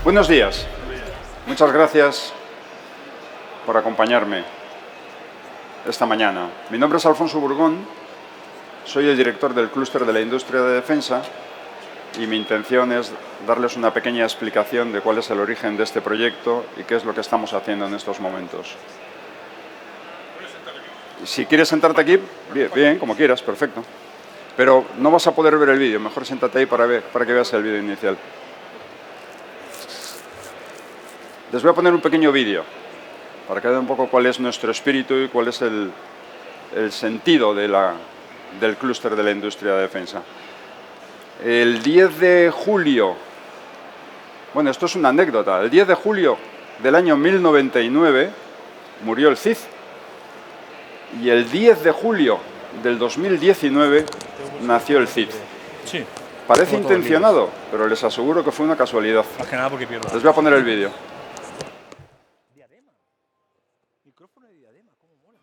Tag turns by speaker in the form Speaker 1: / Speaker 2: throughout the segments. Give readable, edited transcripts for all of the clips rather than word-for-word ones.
Speaker 1: Buenos días. Muchas gracias por acompañarme esta mañana. Mi nombre es Alfonso Burgón, soy el director del clúster de la industria de defensa y mi intención es darles una pequeña explicación de cuál es el origen de este proyecto y qué es lo que estamos haciendo en estos momentos. Si quieres sentarte aquí, bien, como quieras, perfecto. Pero no vas a poder ver el vídeo, mejor siéntate ahí para que veas el vídeo inicial. Les voy a poner un pequeño vídeo para que vean un poco cuál es nuestro espíritu y cuál es el sentido del clúster de la industria de defensa. El 10 de julio, bueno, esto es una anécdota, el 10 de julio del año 1099 murió el Cid y el 10 de julio del 2019 nació el Cid.
Speaker 2: Sí.
Speaker 1: Parece intencionado, pero les aseguro que fue una casualidad.
Speaker 2: Más que nada porque pierdo.
Speaker 1: Les voy a poner el vídeo.
Speaker 2: Diadema. Micrófono de diadema, cómo mola.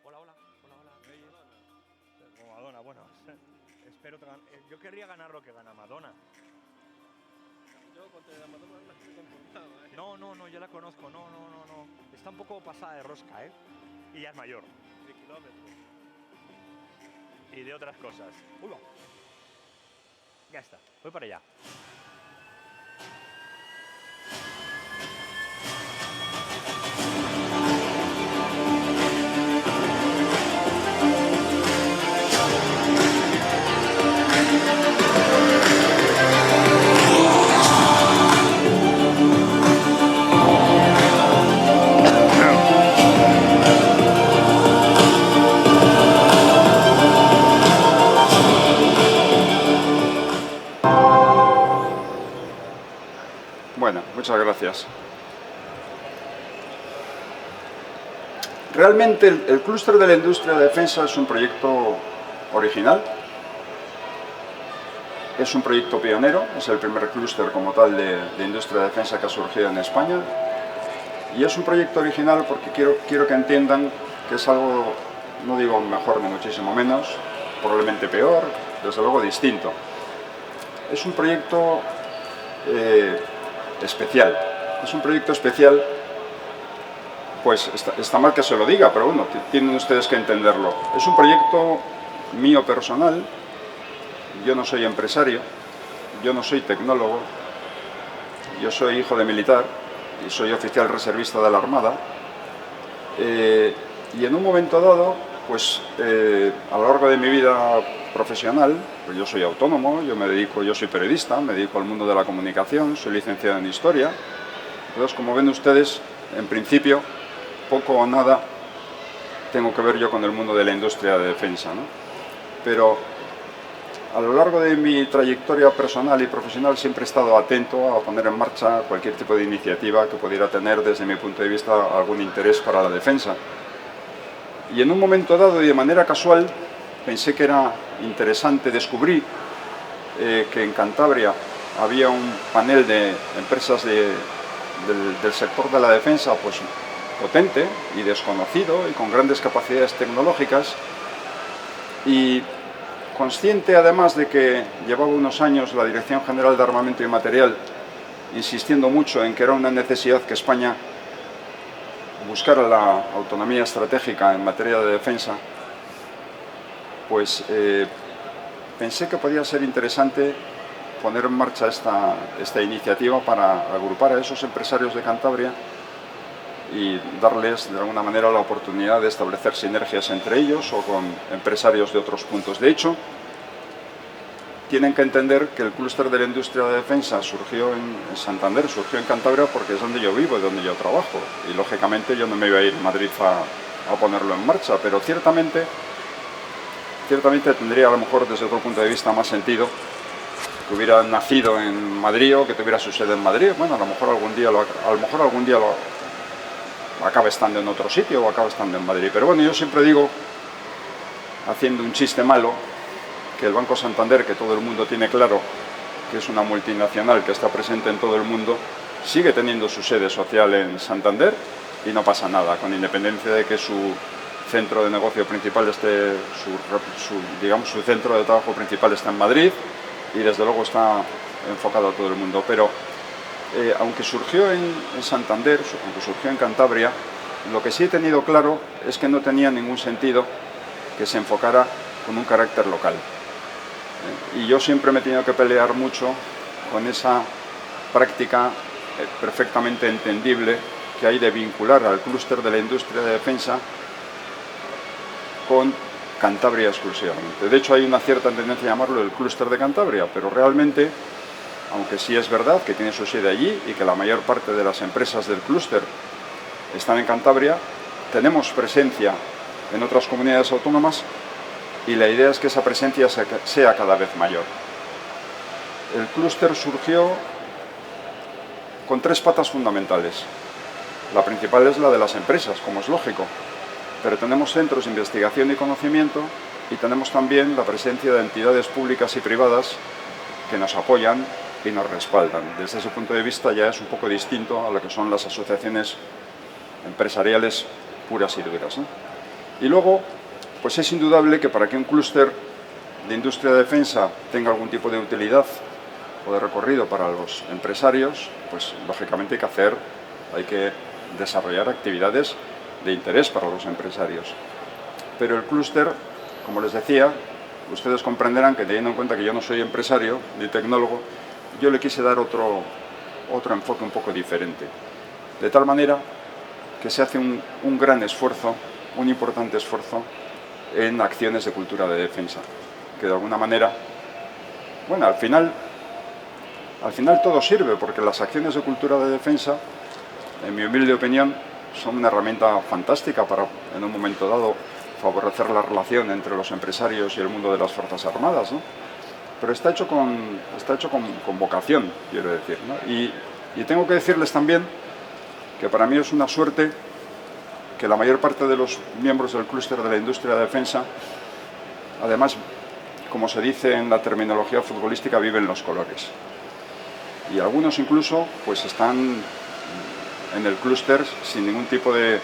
Speaker 2: Hola, hola, hola, hola. Como Madonna, bueno, espero que yo querría ganar lo que gana Madonna.
Speaker 3: Yo contra la Madonna no estoy conformado,
Speaker 2: No, yo la conozco, no. Está un poco pasada de rosca, Y ya es mayor.
Speaker 3: De kilómetros.
Speaker 2: Y de otras cosas. Uno. Ya está, voy para allá.
Speaker 1: Bueno, muchas gracias. Realmente el clúster de la industria de defensa es un proyecto original, es un proyecto pionero, es el primer clúster como tal de industria de defensa que ha surgido en España y es un proyecto original porque quiero que entiendan que es algo, no digo mejor ni muchísimo menos, probablemente peor, desde luego distinto. Es un proyecto especial. Es un proyecto especial, pues está mal que se lo diga, pero bueno, tienen ustedes que entenderlo. Es un proyecto mío personal, yo no soy empresario, yo no soy tecnólogo, yo soy hijo de militar y soy oficial reservista de la Armada. Y en un momento dado, pues a lo largo de mi vida profesional, pues yo soy autónomo, yo soy periodista, me dedico al mundo de la comunicación, soy licenciado en Historia. Entonces, como ven ustedes, en principio, poco o nada tengo que ver yo con el mundo de la industria de defensa, ¿no? Pero a lo largo de mi trayectoria personal y profesional siempre he estado atento a poner en marcha cualquier tipo de iniciativa que pudiera tener, desde mi punto de vista, algún interés para la defensa. Y en un momento dado y de manera casual pensé que era interesante descubrir que en Cantabria había un panel de empresas del sector de la defensa pues potente y desconocido y con grandes capacidades tecnológicas, y consciente además de que llevaba unos años la Dirección General de Armamento y Material insistiendo mucho en que era una necesidad que España buscar la autonomía estratégica en materia de defensa, pues pensé que podía ser interesante poner en marcha esta iniciativa para agrupar a esos empresarios de Cantabria y darles de alguna manera la oportunidad de establecer sinergias entre ellos o con empresarios de otros puntos. De hecho, tienen que entender que el clúster de la industria de defensa surgió en Santander, surgió en Cantabria porque es donde yo vivo y donde yo trabajo. Y lógicamente yo no me iba a ir a Madrid a ponerlo en marcha, pero ciertamente tendría a lo mejor desde otro punto de vista más sentido que hubiera nacido en Madrid o que tuviera su sede en Madrid. Bueno, a lo mejor algún día lo acabe estando en otro sitio o acabe estando en Madrid. Pero bueno, yo siempre digo, haciendo un chiste malo, que el Banco Santander, que todo el mundo tiene claro que es una multinacional que está presente en todo el mundo, sigue teniendo su sede social en Santander y no pasa nada, con independencia de que su centro de negocio principal esté, su centro de trabajo principal está en Madrid y desde luego está enfocado a todo el mundo, pero aunque surgió en Santander, aunque surgió en Cantabria, lo que sí he tenido claro es que no tenía ningún sentido que se enfocara con un carácter local. Y yo siempre me he tenido que pelear mucho con esa práctica perfectamente entendible que hay de vincular al clúster de la industria de defensa con Cantabria exclusivamente. De hecho, hay una cierta tendencia a llamarlo el clúster de Cantabria, pero realmente, aunque sí es verdad que tiene su sede allí y que la mayor parte de las empresas del clúster están en Cantabria, tenemos presencia en otras comunidades autónomas y la idea es que esa presencia sea cada vez mayor. El clúster surgió con 3 patas fundamentales. La principal es la de las empresas, como es lógico, pero tenemos centros de investigación y conocimiento y tenemos también la presencia de entidades públicas y privadas que nos apoyan y nos respaldan. Desde ese punto de vista ya es un poco distinto a lo que son las asociaciones empresariales puras y duras, ¿no? Y luego, pues es indudable que para que un clúster de industria de defensa tenga algún tipo de utilidad o de recorrido para los empresarios, pues lógicamente hay que desarrollar actividades de interés para los empresarios. Pero el clúster, como les decía, ustedes comprenderán que teniendo en cuenta que yo no soy empresario ni tecnólogo, yo le quise dar otro enfoque un poco diferente. De tal manera que se hace un gran esfuerzo, un importante esfuerzo en acciones de cultura de defensa, que de alguna manera, bueno, al final todo sirve, porque las acciones de cultura de defensa, en mi humilde opinión, son una herramienta fantástica para, en un momento dado, favorecer la relación entre los empresarios y el mundo de las Fuerzas Armadas, ¿no? Pero está hecho con vocación, quiero decir, ¿no? Y tengo que decirles también que para mí es una suerte que la mayor parte de los miembros del clúster de la industria de defensa, además, como se dice en la terminología futbolística, viven los colores. Y algunos incluso pues están en el clúster sin ningún tipo de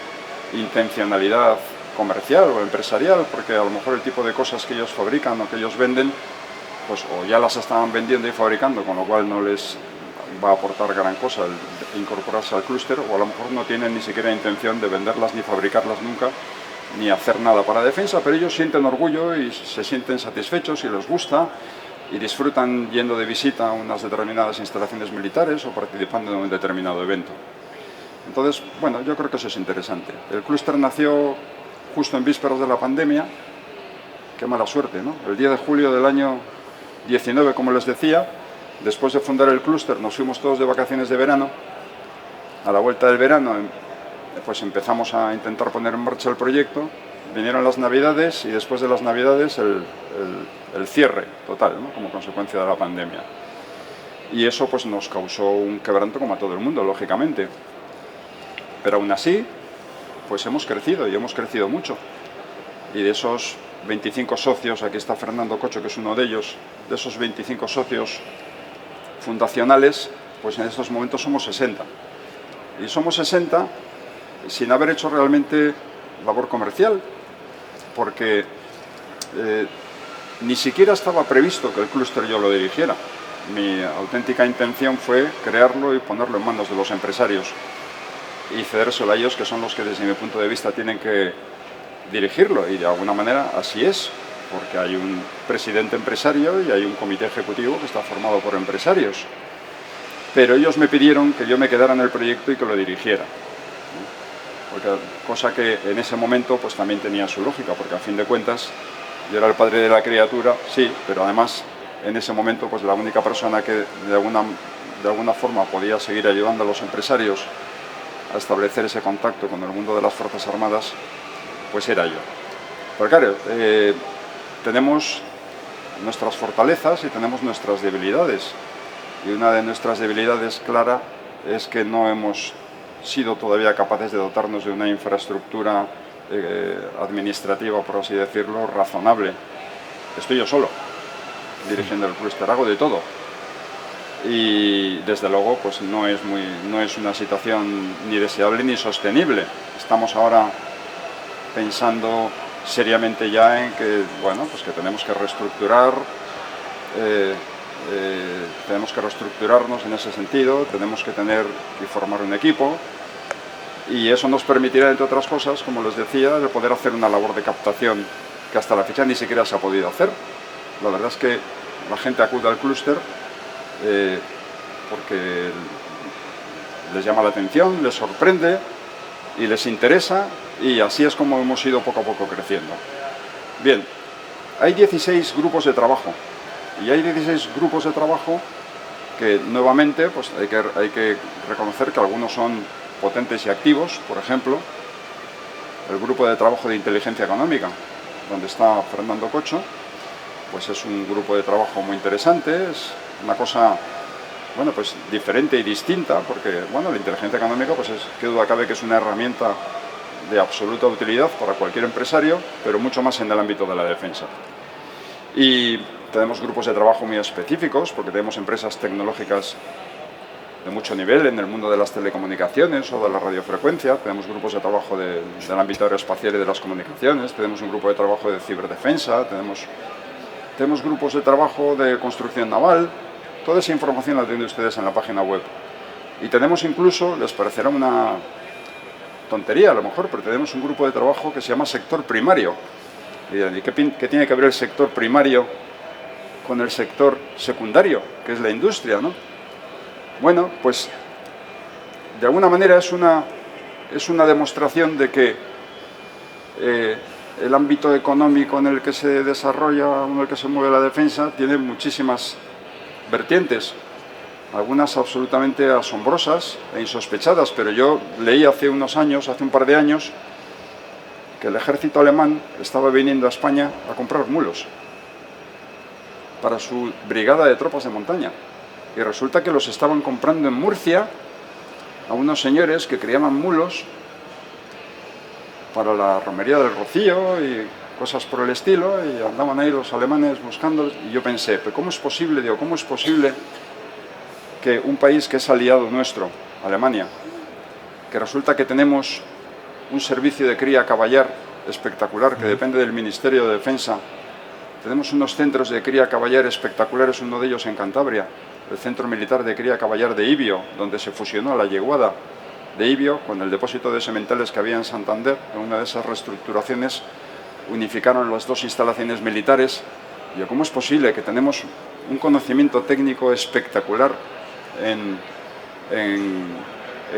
Speaker 1: intencionalidad comercial o empresarial, porque a lo mejor el tipo de cosas que ellos fabrican o que ellos venden, pues o ya las estaban vendiendo y fabricando, con lo cual no les va a aportar gran cosa el incorporarse al clúster, o a lo mejor no tienen ni siquiera intención de venderlas ni fabricarlas nunca, ni hacer nada para defensa, pero ellos sienten orgullo y se sienten satisfechos y les gusta y disfrutan yendo de visita a unas determinadas instalaciones militares o participando en un determinado evento. Entonces, bueno, yo creo que eso es interesante. El clúster nació justo en vísperas de la pandemia. Qué mala suerte, ¿no? El 10 de julio del año 19, como les decía, después de fundar el clúster nos fuimos todos de vacaciones de verano. A la vuelta del verano pues empezamos a intentar poner en marcha el proyecto. Vinieron las Navidades y después de las Navidades el cierre total, ¿no? Como consecuencia de la pandemia. Y eso pues nos causó un quebranto como a todo el mundo, lógicamente. Pero aún así, pues hemos crecido y hemos crecido mucho. Y de esos 25 socios, aquí está Fernando Cocho, que es uno de ellos, de esos 25 socios fundacionales, pues en estos momentos somos 60. Y somos 60 sin haber hecho realmente labor comercial, porque ni siquiera estaba previsto que el clúster yo lo dirigiera. Mi auténtica intención fue crearlo y ponerlo en manos de los empresarios y cedérselo a ellos, que son los que desde mi punto de vista tienen que dirigirlo, y de alguna manera así es, porque hay un presidente empresario y hay un comité ejecutivo que está formado por empresarios, pero ellos me pidieron que yo me quedara en el proyecto y que lo dirigiera, porque, cosa que en ese momento pues también tenía su lógica, porque a fin de cuentas yo era el padre de la criatura, sí, pero además en ese momento pues la única persona que de alguna forma podía seguir ayudando a los empresarios a establecer ese contacto con el mundo de las Fuerzas Armadas, pues era yo. Pero claro, tenemos nuestras fortalezas y tenemos nuestras debilidades. Y una de nuestras debilidades clara es que no hemos sido todavía capaces de dotarnos de una infraestructura administrativa, por así decirlo, razonable. Estoy yo solo dirigiendo el clúster, hago de todo. Y desde luego pues no es una situación ni deseable ni sostenible. Estamos ahora pensando seriamente ya en que, bueno, pues que tenemos que reestructurar tenemos que reestructurarnos en ese sentido, tenemos que tener y formar un equipo, y eso nos permitirá, entre otras cosas, como les decía, el poder hacer una labor de captación que hasta la fecha ni siquiera se ha podido hacer. La verdad es que la gente acude al clúster porque les llama la atención, les sorprende y les interesa, y así es como hemos ido poco a poco creciendo. Bien, hay 16 grupos de trabajo, y hay 16 grupos de trabajo que nuevamente pues hay que reconocer que algunos son potentes y activos. Por ejemplo, el grupo de trabajo de inteligencia económica, donde está Fernando Cocho, pues es un grupo de trabajo muy interesante, es una cosa, bueno, pues diferente y distinta, porque, bueno, la inteligencia económica, pues qué duda cabe que es una herramienta de absoluta utilidad para cualquier empresario, pero mucho más en el ámbito de la defensa. Y tenemos grupos de trabajo muy específicos, porque tenemos empresas tecnológicas de mucho nivel en el mundo de las telecomunicaciones o de la radiofrecuencia, tenemos grupos de trabajo del ámbito aeroespacial y de las comunicaciones, tenemos un grupo de trabajo de ciberdefensa, tenemos grupos de trabajo de construcción naval. Toda esa información la tienen ustedes en la página web. Y tenemos incluso, les parecerá una tontería a lo mejor, pero tenemos un grupo de trabajo que se llama sector primario. Y dirán, ¿y qué tiene que ver el sector primario con el sector secundario, que es la industria, ¿no? Bueno, pues de alguna manera es una demostración de que el ámbito económico en el que se desarrolla, en el que se mueve la defensa, tiene muchísimas vertientes, algunas absolutamente asombrosas e insospechadas, pero yo leí hace un par de años, que el ejército alemán estaba viniendo a España a comprar mulos para su brigada de tropas de montaña. Y resulta que los estaban comprando en Murcia a unos señores que criaban mulos para la romería del Rocío y cosas por el estilo, y andaban ahí los alemanes buscándolos, y yo pensé, ¿pero cómo es posible? Digo, ¿cómo es posible que un país que es aliado nuestro, Alemania, que resulta que tenemos un servicio de cría caballar espectacular que depende del Ministerio de Defensa, tenemos unos centros de cría caballar espectaculares, uno de ellos en Cantabria, el Centro Militar de Cría Caballar de Ibio, donde se fusionó la yeguada de Ibio con el depósito de sementales que había en Santander? En una de esas reestructuraciones unificaron las dos instalaciones militares. Y ¿cómo es posible que tenemos un conocimiento técnico espectacular en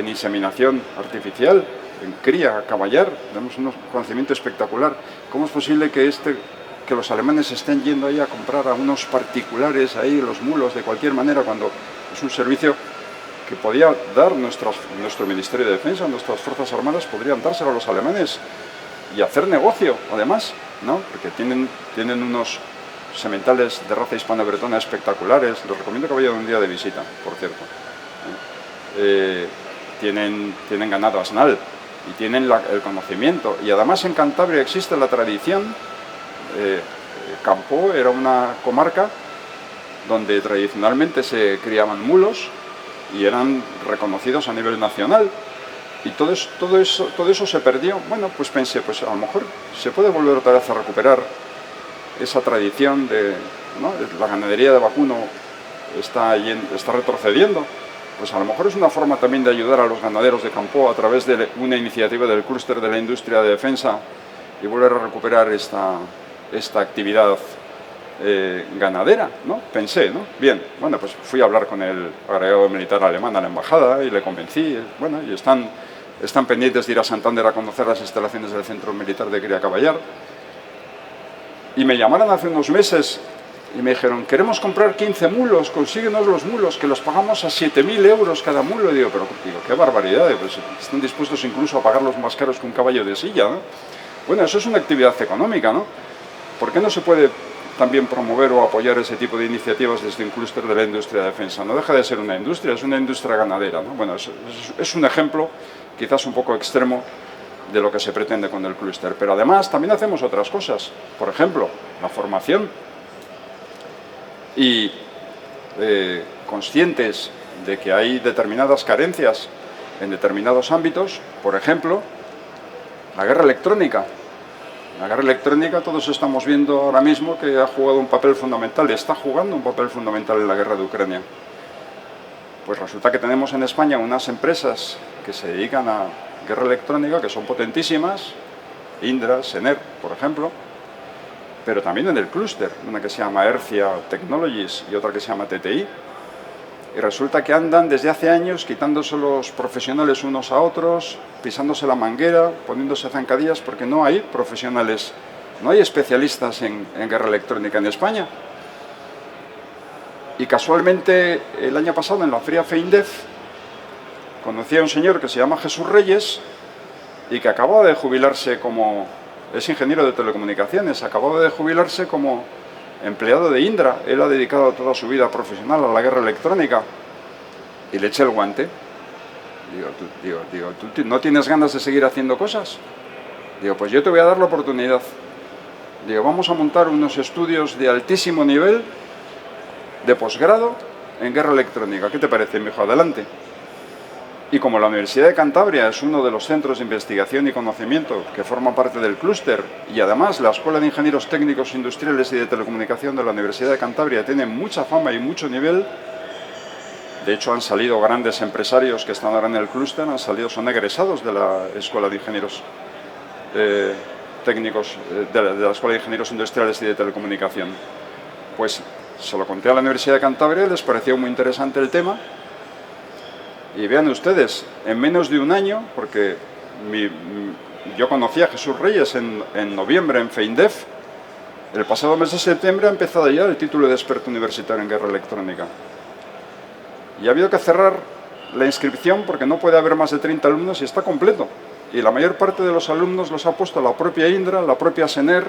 Speaker 1: inseminación artificial, en cría caballar? Tenemos un conocimiento espectacular. ¿Cómo es posible que los alemanes estén yendo ahí a comprar a unos particulares ahí los mulos de cualquier manera, cuando es un servicio que podía dar nuestro Ministerio de Defensa, nuestras Fuerzas Armadas podrían dárselo a los alemanes y hacer negocio, además, ¿no? Porque tienen unos sementales de raza hispano-bretona espectaculares. Les recomiendo que vayan un día de visita, por cierto. Tienen ganado asnal y tienen el conocimiento. Y además en Cantabria existe la tradición. Campo era una comarca donde tradicionalmente se criaban mulos y eran reconocidos a nivel nacional, y todo eso se perdió. Bueno, pues pensé, pues a lo mejor se puede volver otra vez a recuperar esa tradición ¿no? La ganadería de vacuno está retrocediendo, pues a lo mejor es una forma también de ayudar a los ganaderos de campo a través de una iniciativa del clúster de la industria de defensa y volver a recuperar esta actividad ganadera, ¿no? Pensé, ¿no? Bien, bueno, pues fui a hablar con el agregado militar alemán a la embajada y le convencí, bueno, y están pendientes de ir a Santander a conocer las instalaciones del Centro Militar de Cría Caballar. Y me llamaron hace unos meses y me dijeron, queremos comprar 15 mulos, consíguenos los mulos, que los pagamos a 7.000 euros cada mulo. Y digo, qué barbaridad, pues están dispuestos incluso a pagarlos más caros que un caballo de silla, ¿no? Bueno, eso es una actividad económica, ¿no? ¿Por qué no se puede también promover o apoyar ese tipo de iniciativas desde un clúster de la industria de defensa? No deja de ser una industria, es una industria ganadera, ¿no? Bueno, es un ejemplo quizás un poco extremo de lo que se pretende con el clúster, pero además también hacemos otras cosas, por ejemplo, la formación, y conscientes de que hay determinadas carencias en determinados ámbitos, por ejemplo, la guerra electrónica. La guerra electrónica, todos estamos viendo ahora mismo que ha jugado un papel fundamental, está jugando un papel fundamental en la guerra de Ucrania. Pues resulta que tenemos en España unas empresas que se dedican a guerra electrónica que son potentísimas, Indra, Sener, por ejemplo, pero también en el clúster, una que se llama Hercia Technologies y otra que se llama TTI. Y resulta que andan desde hace años quitándose los profesionales unos a otros, pisándose la manguera, poniéndose zancadillas, porque no hay profesionales, no hay especialistas en guerra electrónica en España. Y casualmente el año pasado en la feria FEINDEF conocí a un señor que se llama Jesús Reyes y que acababa de jubilarse es ingeniero de telecomunicaciones, acababa de jubilarse como empleado de Indra. Él ha dedicado toda su vida profesional a la guerra electrónica. Y le eché el guante. Digo, ¿tú no tienes ganas de seguir haciendo cosas? Digo, pues yo te voy a dar la oportunidad. Digo, vamos a montar unos estudios de altísimo nivel, de posgrado, en guerra electrónica. ¿Qué te parece, mijo? Adelante. Y como la Universidad de Cantabria es uno de los centros de investigación y conocimiento que forman parte del clúster, y además la Escuela de Ingenieros Técnicos Industriales y de Telecomunicación de la Universidad de Cantabria tiene mucha fama y mucho nivel, de hecho han salido grandes empresarios que están ahora en el clúster, son egresados de la Escuela de Ingenieros Técnicos, de la Escuela de Ingenieros Industriales y de Telecomunicación. Pues se lo conté a la Universidad de Cantabria, les pareció muy interesante el tema. Y vean ustedes, en menos de un año, porque yo conocí a Jesús Reyes en noviembre en FEINDEF, el pasado mes de septiembre ha empezado ya el título de experto universitario en guerra electrónica. Y ha habido que cerrar la inscripción porque no puede haber más de 30 alumnos y está completo. Y la mayor parte de los alumnos los ha puesto la propia Indra, la propia Sener,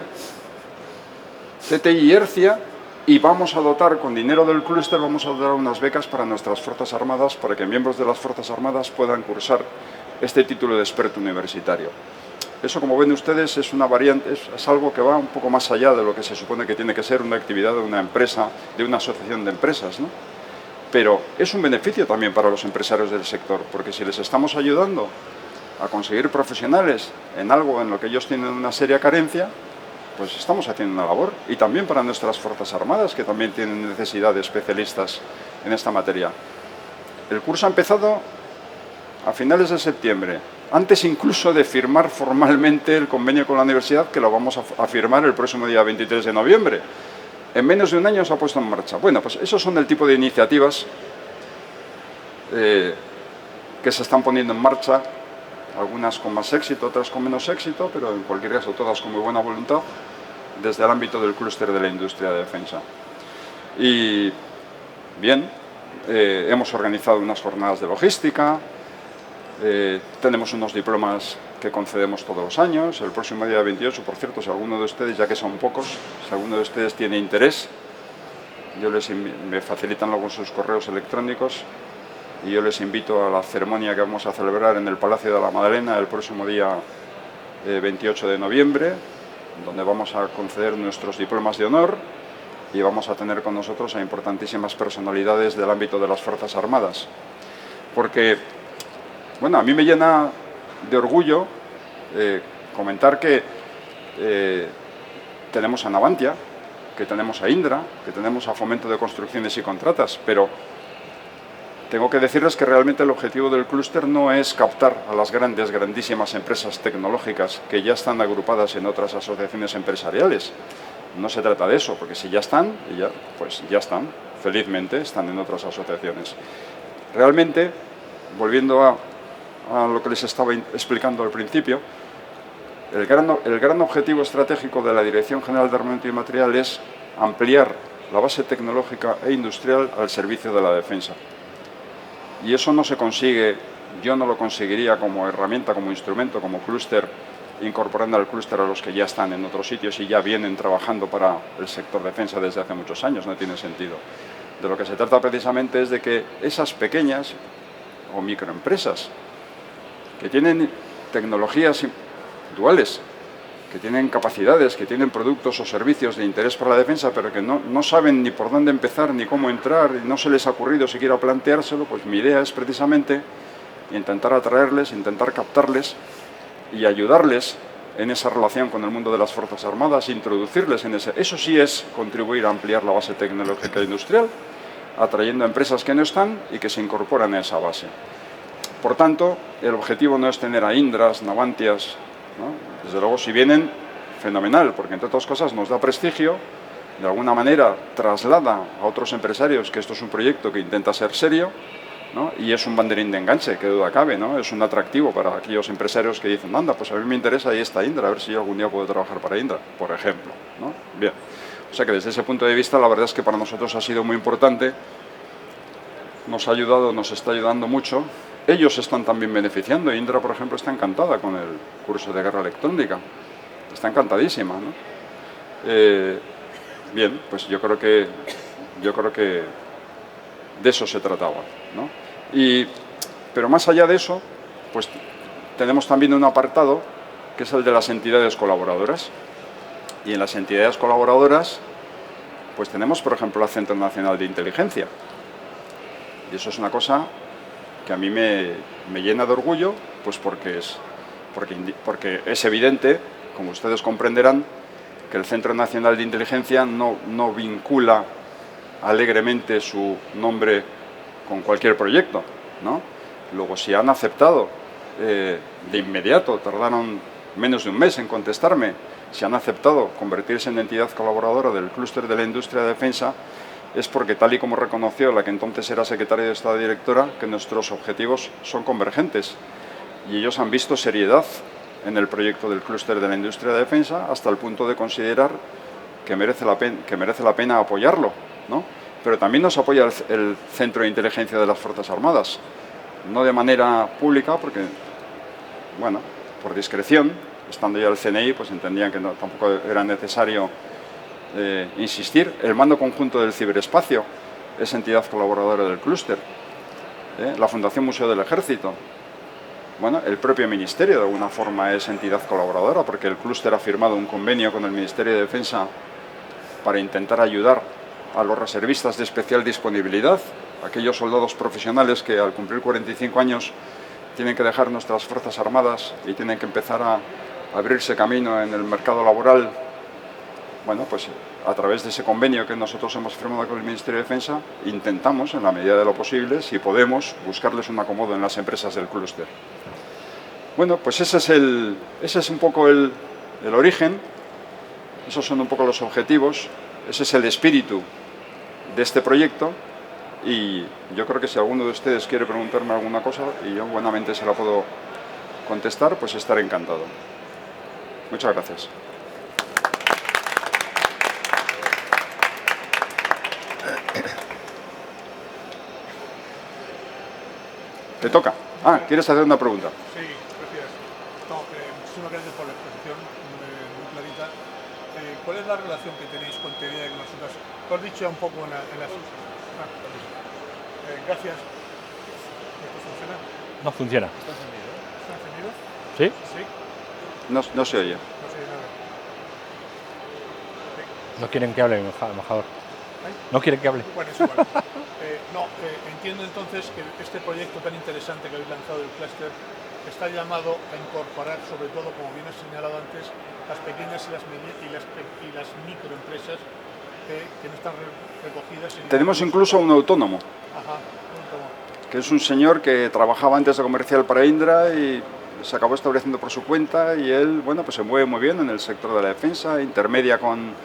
Speaker 1: TTI y Hercia. Y vamos a dotar, con dinero del clúster, vamos a dotar unas becas para nuestras Fuerzas Armadas, para que miembros de las Fuerzas Armadas puedan cursar este título de experto universitario. Eso, como ven ustedes, es una variante, es algo que va un poco más allá de lo que se supone que tiene que ser una actividad de una empresa, de una asociación de empresas, ¿no? Pero es un beneficio también para los empresarios del sector, porque si les estamos ayudando a conseguir profesionales en algo en lo que ellos tienen una seria carencia, pues estamos haciendo una labor. Y también para nuestras Fuerzas Armadas, que también tienen necesidad de especialistas en esta materia. El curso ha empezado a finales de septiembre, antes incluso de firmar formalmente el convenio con la universidad, que lo vamos a firmar el próximo día 23 de noviembre. En menos de un año se ha puesto en marcha. Bueno, pues esos son el tipo de iniciativas que se están poniendo en marcha, algunas con más éxito, otras con menos éxito, pero en cualquier caso todas con muy buena voluntad, desde el ámbito del clúster de la industria de defensa. Y bien, hemos organizado unas jornadas de logística, tenemos unos diplomas que concedemos todos los años. El próximo día 28, por cierto, si alguno de ustedes, ya que son pocos, si alguno de ustedes tiene interés, me facilitan luego sus correos electrónicos y yo les invito a la ceremonia que vamos a celebrar en el Palacio de la Madalena el próximo día 28 de noviembre, donde vamos a conceder nuestros diplomas de honor y vamos a tener con nosotros a importantísimas personalidades del ámbito de las Fuerzas Armadas. Porque, bueno, a mí me llena de orgullo comentar que tenemos a Navantia, que tenemos a Indra, que tenemos a Fomento de Construcciones y Contratas, pero tengo que decirles que realmente el objetivo del clúster no es captar a las grandísimas empresas tecnológicas que ya están agrupadas en otras asociaciones empresariales. No se trata de eso, porque si ya están, pues ya están, felizmente están en otras asociaciones. Realmente, volviendo a lo que les estaba explicando al principio, el gran objetivo estratégico de la Dirección General de Armamento y Material es ampliar la base tecnológica e industrial al servicio de la defensa. Y eso no se consigue, yo no lo conseguiría como herramienta, como instrumento, como clúster, incorporando al clúster a los que ya están en otros sitios y ya vienen trabajando para el sector defensa desde hace muchos años, no tiene sentido. De lo que se trata precisamente es de que esas pequeñas o microempresas que tienen tecnologías duales, que tienen capacidades, que tienen productos o servicios de interés para la defensa, pero que no saben ni por dónde empezar, ni cómo entrar, y no se les ha ocurrido siquiera planteárselo, pues mi idea es precisamente intentar atraerles, intentar captarles y ayudarles en esa relación con el mundo de las Fuerzas Armadas, introducirles en ese... Eso sí es contribuir a ampliar la base tecnológica e industrial, atrayendo a empresas que no están y que se incorporan a esa base. Por tanto, el objetivo no es tener a Indras, Navantias, ¿no? Desde luego, si vienen, fenomenal, porque entre otras cosas nos da prestigio, de alguna manera traslada a otros empresarios que esto es un proyecto que intenta ser serio, ¿no? Y es un banderín de enganche, que duda cabe, ¿no? Es un atractivo para aquellos empresarios que dicen, anda, pues a mí me interesa ahí está Indra, a ver si yo algún día puedo trabajar para Indra, por ejemplo, ¿no? Bien. O sea que desde ese punto de vista la verdad es que para nosotros ha sido muy importante, nos ha ayudado, nos está ayudando mucho. Ellos están también beneficiando. Indra, por ejemplo, está encantada con el curso de guerra electrónica. Está encantadísima, ¿no? Bien, pues yo creo que de eso se trataba, ¿no? Pero más allá de eso, pues tenemos también un apartado que es el de las entidades colaboradoras. Y en las entidades colaboradoras, pues tenemos, por ejemplo, el Centro Nacional de Inteligencia. Y eso es una cosa que a mí me llena de orgullo, pues porque es evidente, como ustedes comprenderán, que el Centro Nacional de Inteligencia no vincula alegremente su nombre con cualquier proyecto, ¿no? Luego, si han aceptado de inmediato, tardaron menos de un mes en contestarme, si han aceptado convertirse en entidad colaboradora del clúster de la industria de defensa, es porque, tal y como reconoció la que entonces era secretaria de Estado directora, que nuestros objetivos son convergentes. Y ellos han visto seriedad en el proyecto del clúster de la industria de defensa hasta el punto de considerar que merece la pena apoyarlo, ¿no? Pero también nos apoya el Centro de Inteligencia de las Fuerzas Armadas, no de manera pública, porque, bueno, por discreción, estando ya el CNI, pues entendían que tampoco era necesario insistir. El Mando Conjunto del Ciberespacio es entidad colaboradora del clúster, la Fundación Museo del Ejército. Bueno, el propio Ministerio de alguna forma es entidad colaboradora, porque el clúster ha firmado un convenio con el Ministerio de Defensa para intentar ayudar a los reservistas de especial disponibilidad, aquellos soldados profesionales que al cumplir 45 años tienen que dejar nuestras Fuerzas Armadas y tienen que empezar a abrirse camino en el mercado laboral. Bueno, pues a través de ese convenio que nosotros hemos firmado con el Ministerio de Defensa, intentamos, en la medida de lo posible, si podemos, buscarles un acomodo en las empresas del clúster. Bueno, pues ese es un poco el origen, esos son un poco los objetivos, ese es el espíritu de este proyecto, y yo creo que si alguno de ustedes quiere preguntarme alguna cosa y yo buenamente se la puedo contestar, pues estaré encantado. Muchas gracias. ¿Te toca? Ah, ¿quieres hacer una pregunta?
Speaker 3: Sí, gracias. No, muchísimas gracias por la exposición, muy clarita. ¿Cuál es la relación que tenéis con teoría de nosotras? Lo has dicho un poco en las... gracias. ¿Esto funciona?
Speaker 2: No funciona.
Speaker 3: ¿Está encendido? ¿Está encendido?
Speaker 2: ¿Sí?
Speaker 3: Sí.
Speaker 1: No se oye.
Speaker 3: No sé nada.
Speaker 2: No quieren que hable, embajador. No quieren que hable.
Speaker 3: Bueno, es igual. Entiendo entonces que este proyecto tan interesante que habéis lanzado del clúster está llamado a incorporar, sobre todo, como bien has señalado antes, las pequeñas y las microempresas que no están recogidas.
Speaker 1: Tenemos incluso un autónomo.
Speaker 3: Ajá,
Speaker 1: Que es un señor que trabajaba antes de comercial para Indra y se acabó estableciendo por su cuenta, y él, bueno, pues se mueve muy bien en el sector de la defensa, intermedia con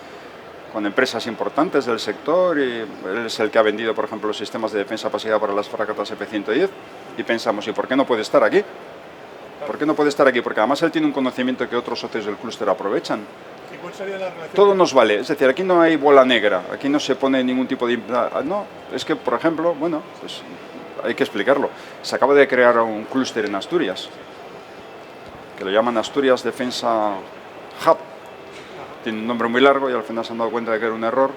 Speaker 1: empresas importantes del sector, y él es el que ha vendido, por ejemplo, los sistemas de defensa pasiva para las fragatas F-110, y pensamos, ¿y por qué no puede estar aquí? ¿Por qué no puede estar aquí? Porque además él tiene un conocimiento que otros socios del clúster aprovechan.
Speaker 3: ¿Y cuál sería la relación?
Speaker 1: Todo nos vale, es decir, aquí no hay bola negra, aquí no se pone ningún tipo de... No, es que, por ejemplo, bueno, pues hay que explicarlo. Se acaba de crear un clúster en Asturias, que lo llaman Asturias Defensa Hub. Tiene un nombre muy largo y al final se han dado cuenta de que era un error.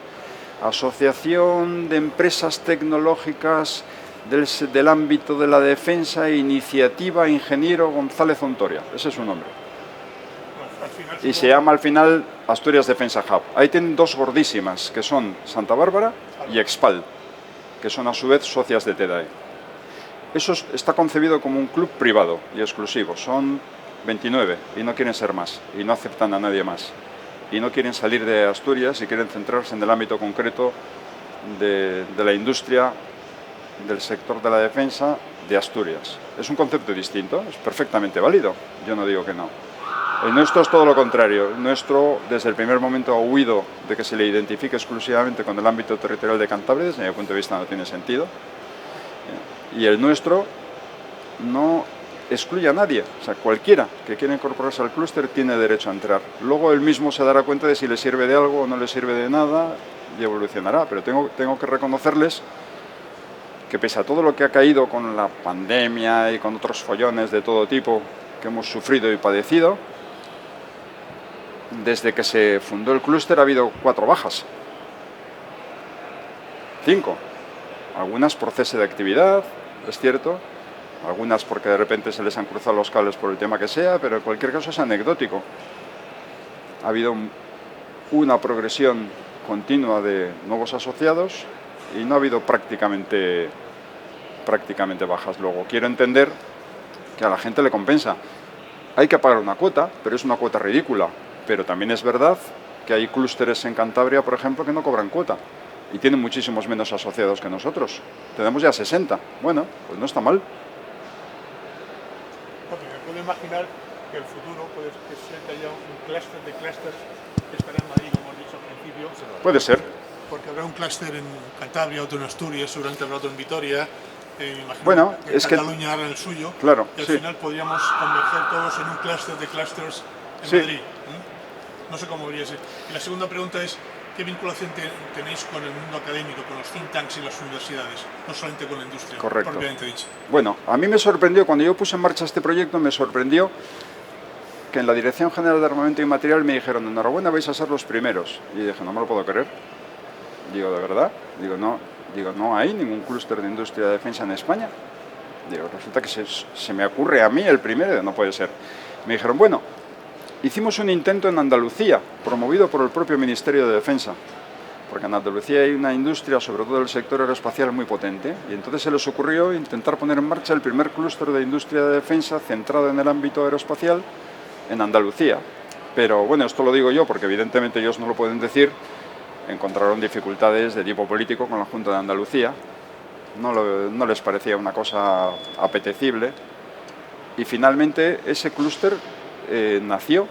Speaker 1: Asociación de Empresas Tecnológicas del ámbito de la defensa, Iniciativa Ingeniero González Ontoria. Ese es su nombre. Y se llama al final Asturias Defensa Hub. Ahí tienen dos gordísimas, que son Santa Bárbara y Expal, que son a su vez socias de TEDAE. Eso está concebido como un club privado y exclusivo. Son 29 y no quieren ser más y no aceptan a nadie más y no quieren salir de Asturias y quieren centrarse en el ámbito concreto de la industria, del sector de la defensa de Asturias. Es un concepto distinto, es perfectamente válido, yo no digo que no. El nuestro es todo lo contrario, el nuestro desde el primer momento ha huido de que se le identifique exclusivamente con el ámbito territorial de Cantabria, desde mi punto de vista no tiene sentido, y el nuestro no excluye a nadie, o sea, cualquiera que quiera incorporarse al clúster tiene derecho a entrar. Luego él mismo se dará cuenta de si le sirve de algo o no le sirve de nada y evolucionará, pero tengo que reconocerles que pese a todo lo que ha caído con la pandemia y con otros follones de todo tipo que hemos sufrido y padecido, desde que se fundó el clúster ha habido 4 bajas. 5. Algunas por cese de actividad, es cierto, algunas porque de repente se les han cruzado los cables por el tema que sea, pero en cualquier caso es anecdótico. Ha habido una progresión continua de nuevos asociados y no ha habido prácticamente bajas. Luego, quiero entender que a la gente le compensa. Hay que pagar una cuota, pero es una cuota ridícula. Pero también es verdad que hay clústeres en Cantabria, por ejemplo, que no cobran cuota y tienen muchísimos menos asociados que nosotros. Tenemos ya 60. Bueno, pues no está mal.
Speaker 3: Porque me puedo imaginar que el futuro puede ser que haya un clúster de clústeres que estará en Madrid, como hemos dicho al principio.
Speaker 1: Puede ser.
Speaker 3: Porque habrá un clúster en Cantabria, otro en Asturias, seguramente habrá otro en Vitoria. Imagino
Speaker 1: Bueno,
Speaker 3: que
Speaker 1: es que
Speaker 3: Cataluña hará el suyo.
Speaker 1: Claro,
Speaker 3: y al
Speaker 1: sí.
Speaker 3: final podríamos converger todos en un clúster de clústeres en
Speaker 1: Sí.
Speaker 3: Madrid. No sé cómo vería ese. Y la segunda pregunta es, ¿qué vinculación tenéis con el mundo académico, con los think tanks y las universidades? No solamente con la industria,
Speaker 1: Correcto.
Speaker 3: propiamente dicho.
Speaker 1: Bueno, a mí me sorprendió, cuando yo puse en marcha este proyecto, me sorprendió que en la Dirección General de Armamento y Material me dijeron, enhorabuena, vais a ser los primeros. Y dije, no me lo puedo creer. Digo, ¿de verdad? Digo, no hay ningún clúster de industria de defensa en España. Digo, resulta que se me ocurre a mí el primero, no puede ser. Me dijeron, bueno, hicimos un intento en Andalucía, promovido por el propio Ministerio de Defensa, porque en Andalucía hay una industria, sobre todo el sector aeroespacial, muy potente, y entonces se les ocurrió intentar poner en marcha el primer clúster de industria de defensa centrado en el ámbito aeroespacial en Andalucía. Pero bueno, esto lo digo yo porque evidentemente ellos no lo pueden decir. Encontraron dificultades de tipo político con la Junta de Andalucía, no les parecía una cosa apetecible, y finalmente ese clúster nació,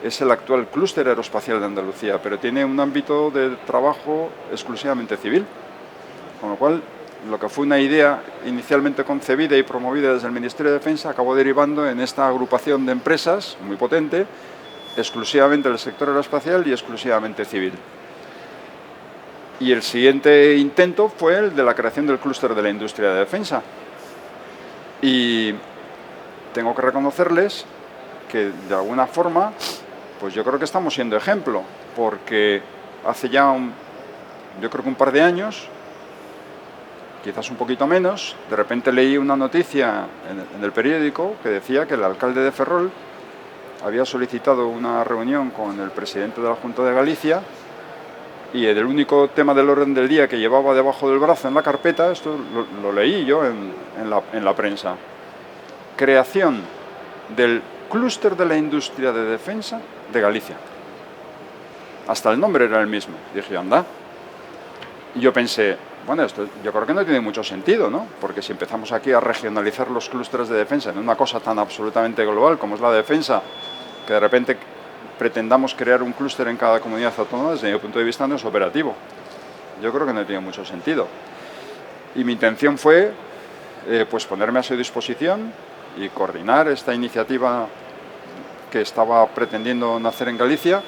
Speaker 1: es el actual clúster aeroespacial de Andalucía, pero tiene un ámbito de trabajo exclusivamente civil, con lo cual lo que fue una idea inicialmente concebida y promovida desde el Ministerio de Defensa acabó derivando en esta agrupación de empresas muy potente, exclusivamente del sector aeroespacial y exclusivamente civil. Y el siguiente intento fue el de la creación del clúster de la industria de defensa. Y tengo que reconocerles que de alguna forma, pues yo creo que estamos siendo ejemplo, porque hace ya yo creo que un par de años, quizás un poquito menos, de repente leí una noticia en el periódico que decía que el alcalde de Ferrol había solicitado una reunión con el presidente de la Junta de Galicia y el único tema del orden del día que llevaba debajo del brazo en la carpeta, esto lo leí yo en la prensa, creación del clúster de la industria de defensa de Galicia. Hasta el nombre era el mismo. Dije, anda. Y yo pensé, bueno, esto yo creo que no tiene mucho sentido, ¿no? Porque si empezamos aquí a regionalizar los clústeres de defensa en una cosa tan absolutamente global como es la defensa, que de repente pretendamos crear un clúster en cada comunidad autónoma, desde mi punto de vista no es operativo. Yo creo que no tiene mucho sentido. Y mi intención fue pues ponerme a su disposición y coordinar esta iniciativa que estaba pretendiendo nacer en Galicia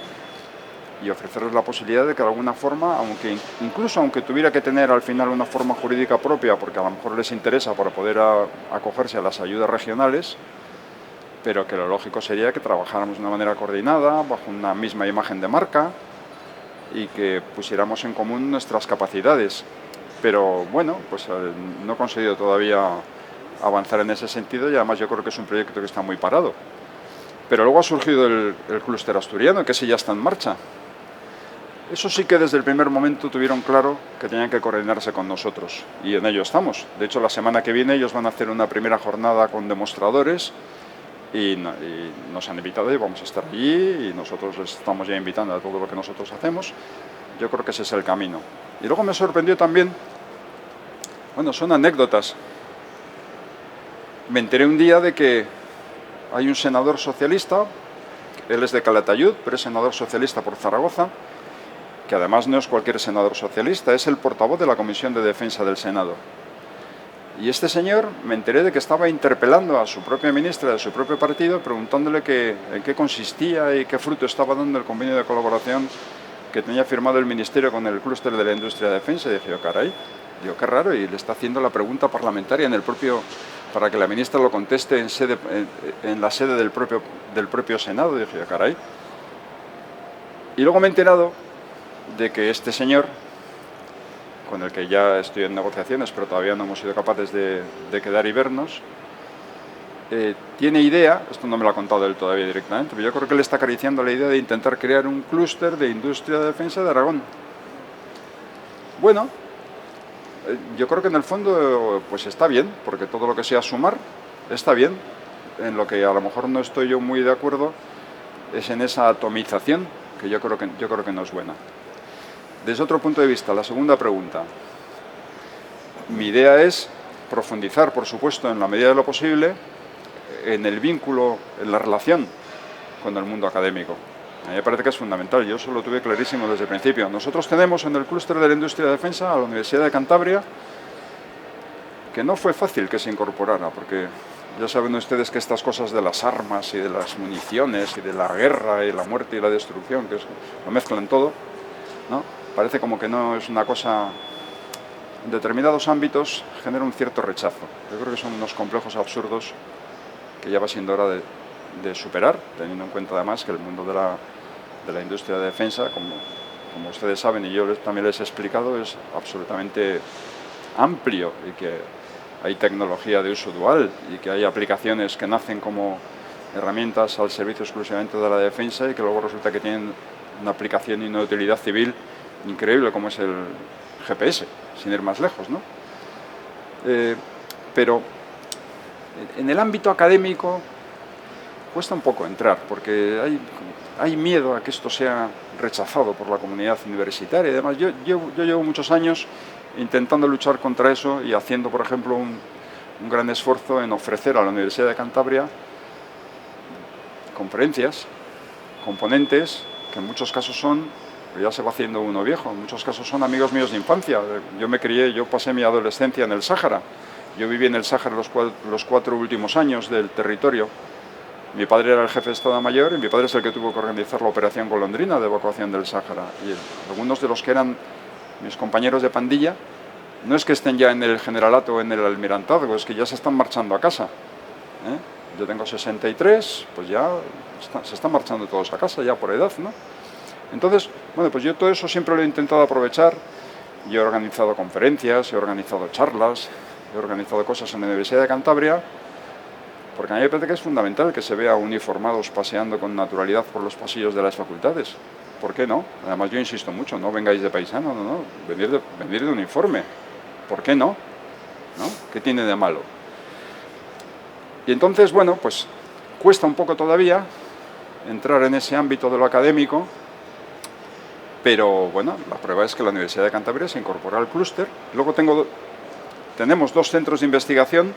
Speaker 1: y ofrecerles la posibilidad de que de alguna forma, incluso aunque tuviera que tener al final una forma jurídica propia, porque a lo mejor les interesa para poder acogerse a las ayudas regionales, pero que lo lógico sería que trabajáramos de una manera coordinada, bajo una misma imagen de marca y que pusiéramos en común nuestras capacidades. Pero bueno, pues no he conseguido todavía avanzar en ese sentido y además yo creo que es un proyecto que está muy parado. Pero luego ha surgido el clúster asturiano, que sí ya está en marcha. Eso sí que desde el primer momento tuvieron claro que tenían que coordinarse con nosotros y en ello estamos. De hecho, la semana que viene ellos van a hacer una primera jornada con demostradores y nos han invitado y vamos a estar allí y nosotros les estamos ya invitando a todo lo que nosotros hacemos. Yo creo que ese es el camino. Y luego me sorprendió también, bueno, son anécdotas. Me enteré un día de que hay un senador socialista, él es de Calatayud, pero es senador socialista por Zaragoza, que además no es cualquier senador socialista, es el portavoz de la Comisión de Defensa del Senado. Y este señor, me enteré de que estaba interpelando a su propia ministra de su propio partido, preguntándole en qué consistía y qué fruto estaba dando el convenio de colaboración que tenía firmado el Ministerio con el clúster de la industria de defensa. Y dije, oh, caray, digo, qué raro, y le está haciendo la pregunta parlamentaria para que la ministra lo conteste en la sede del propio Senado. Y dije, oh, caray. Y luego me he enterado de que este señor, con el que ya estoy en negociaciones, pero todavía no hemos sido capaces de quedar y vernos, tiene idea, esto no me lo ha contado él todavía directamente, pero yo creo que él está acariciando la idea de intentar crear un clúster de industria de defensa de Aragón. Bueno, yo creo que en el fondo pues está bien, porque todo lo que sea sumar está bien. En lo que a lo mejor no estoy yo muy de acuerdo es en esa atomización, que yo creo que no es buena. Desde otro punto de vista, la segunda pregunta. Mi idea es profundizar, por supuesto, en la medida de lo posible, en el vínculo, en la relación con el mundo académico. A mí me parece que es fundamental, yo eso lo tuve clarísimo desde el principio. Nosotros tenemos en el clúster de la industria de defensa a la Universidad de Cantabria, que no fue fácil que se incorporara, porque ya saben ustedes que estas cosas de las armas y de las municiones y de la guerra y la muerte y la destrucción, que lo mezclan todo, ¿no? Parece como que no es una cosa, en determinados ámbitos genera un cierto rechazo. Yo creo que son unos complejos absurdos que ya va siendo hora de superar, teniendo en cuenta además que el mundo de la industria de defensa, como ustedes saben y yo también les he explicado, es absolutamente amplio y que hay tecnología de uso dual y que hay aplicaciones que nacen como herramientas al servicio exclusivamente de la defensa y que luego resulta que tienen una aplicación y una utilidad civil increíble, como es el GPS, sin ir más lejos, ¿no? Pero en el ámbito académico cuesta un poco entrar, porque hay miedo a que esto sea rechazado por la comunidad universitaria y demás. Yo llevo muchos años intentando luchar contra eso y haciendo, por ejemplo, un gran esfuerzo en ofrecer a la Universidad de Cantabria conferencias, componentes, que en muchos casos ya se va haciendo uno viejo, en muchos casos son amigos míos de infancia. Yo pasé mi adolescencia en el Sáhara. Yo viví en el Sáhara los 4 últimos años del territorio. Mi padre era el jefe de Estado Mayor y mi padre es el que tuvo que organizar la operación Golondrina de evacuación del Sáhara. Y algunos de los que eran mis compañeros de pandilla no es que estén ya en el generalato o en el almirantazgo, es que ya se están marchando a casa. Yo tengo 63, pues ya se están marchando todos a casa, ya por edad, ¿no? Entonces, bueno, pues yo todo eso siempre lo he intentado aprovechar. Yo he organizado conferencias, he organizado charlas, he organizado cosas en la Universidad de Cantabria, porque a mí me parece que es fundamental que se vea uniformados paseando con naturalidad por los pasillos de las facultades. ¿Por qué no? Además yo insisto mucho, no vengáis de paisano, no, venir de uniforme. ¿Por qué no? ¿No? ¿Qué tiene de malo? Y entonces, bueno, pues cuesta un poco todavía entrar en ese ámbito de lo académico, pero bueno, la prueba es que la Universidad de Cantabria se incorpora al clúster. Luego tenemos 2 centros de investigación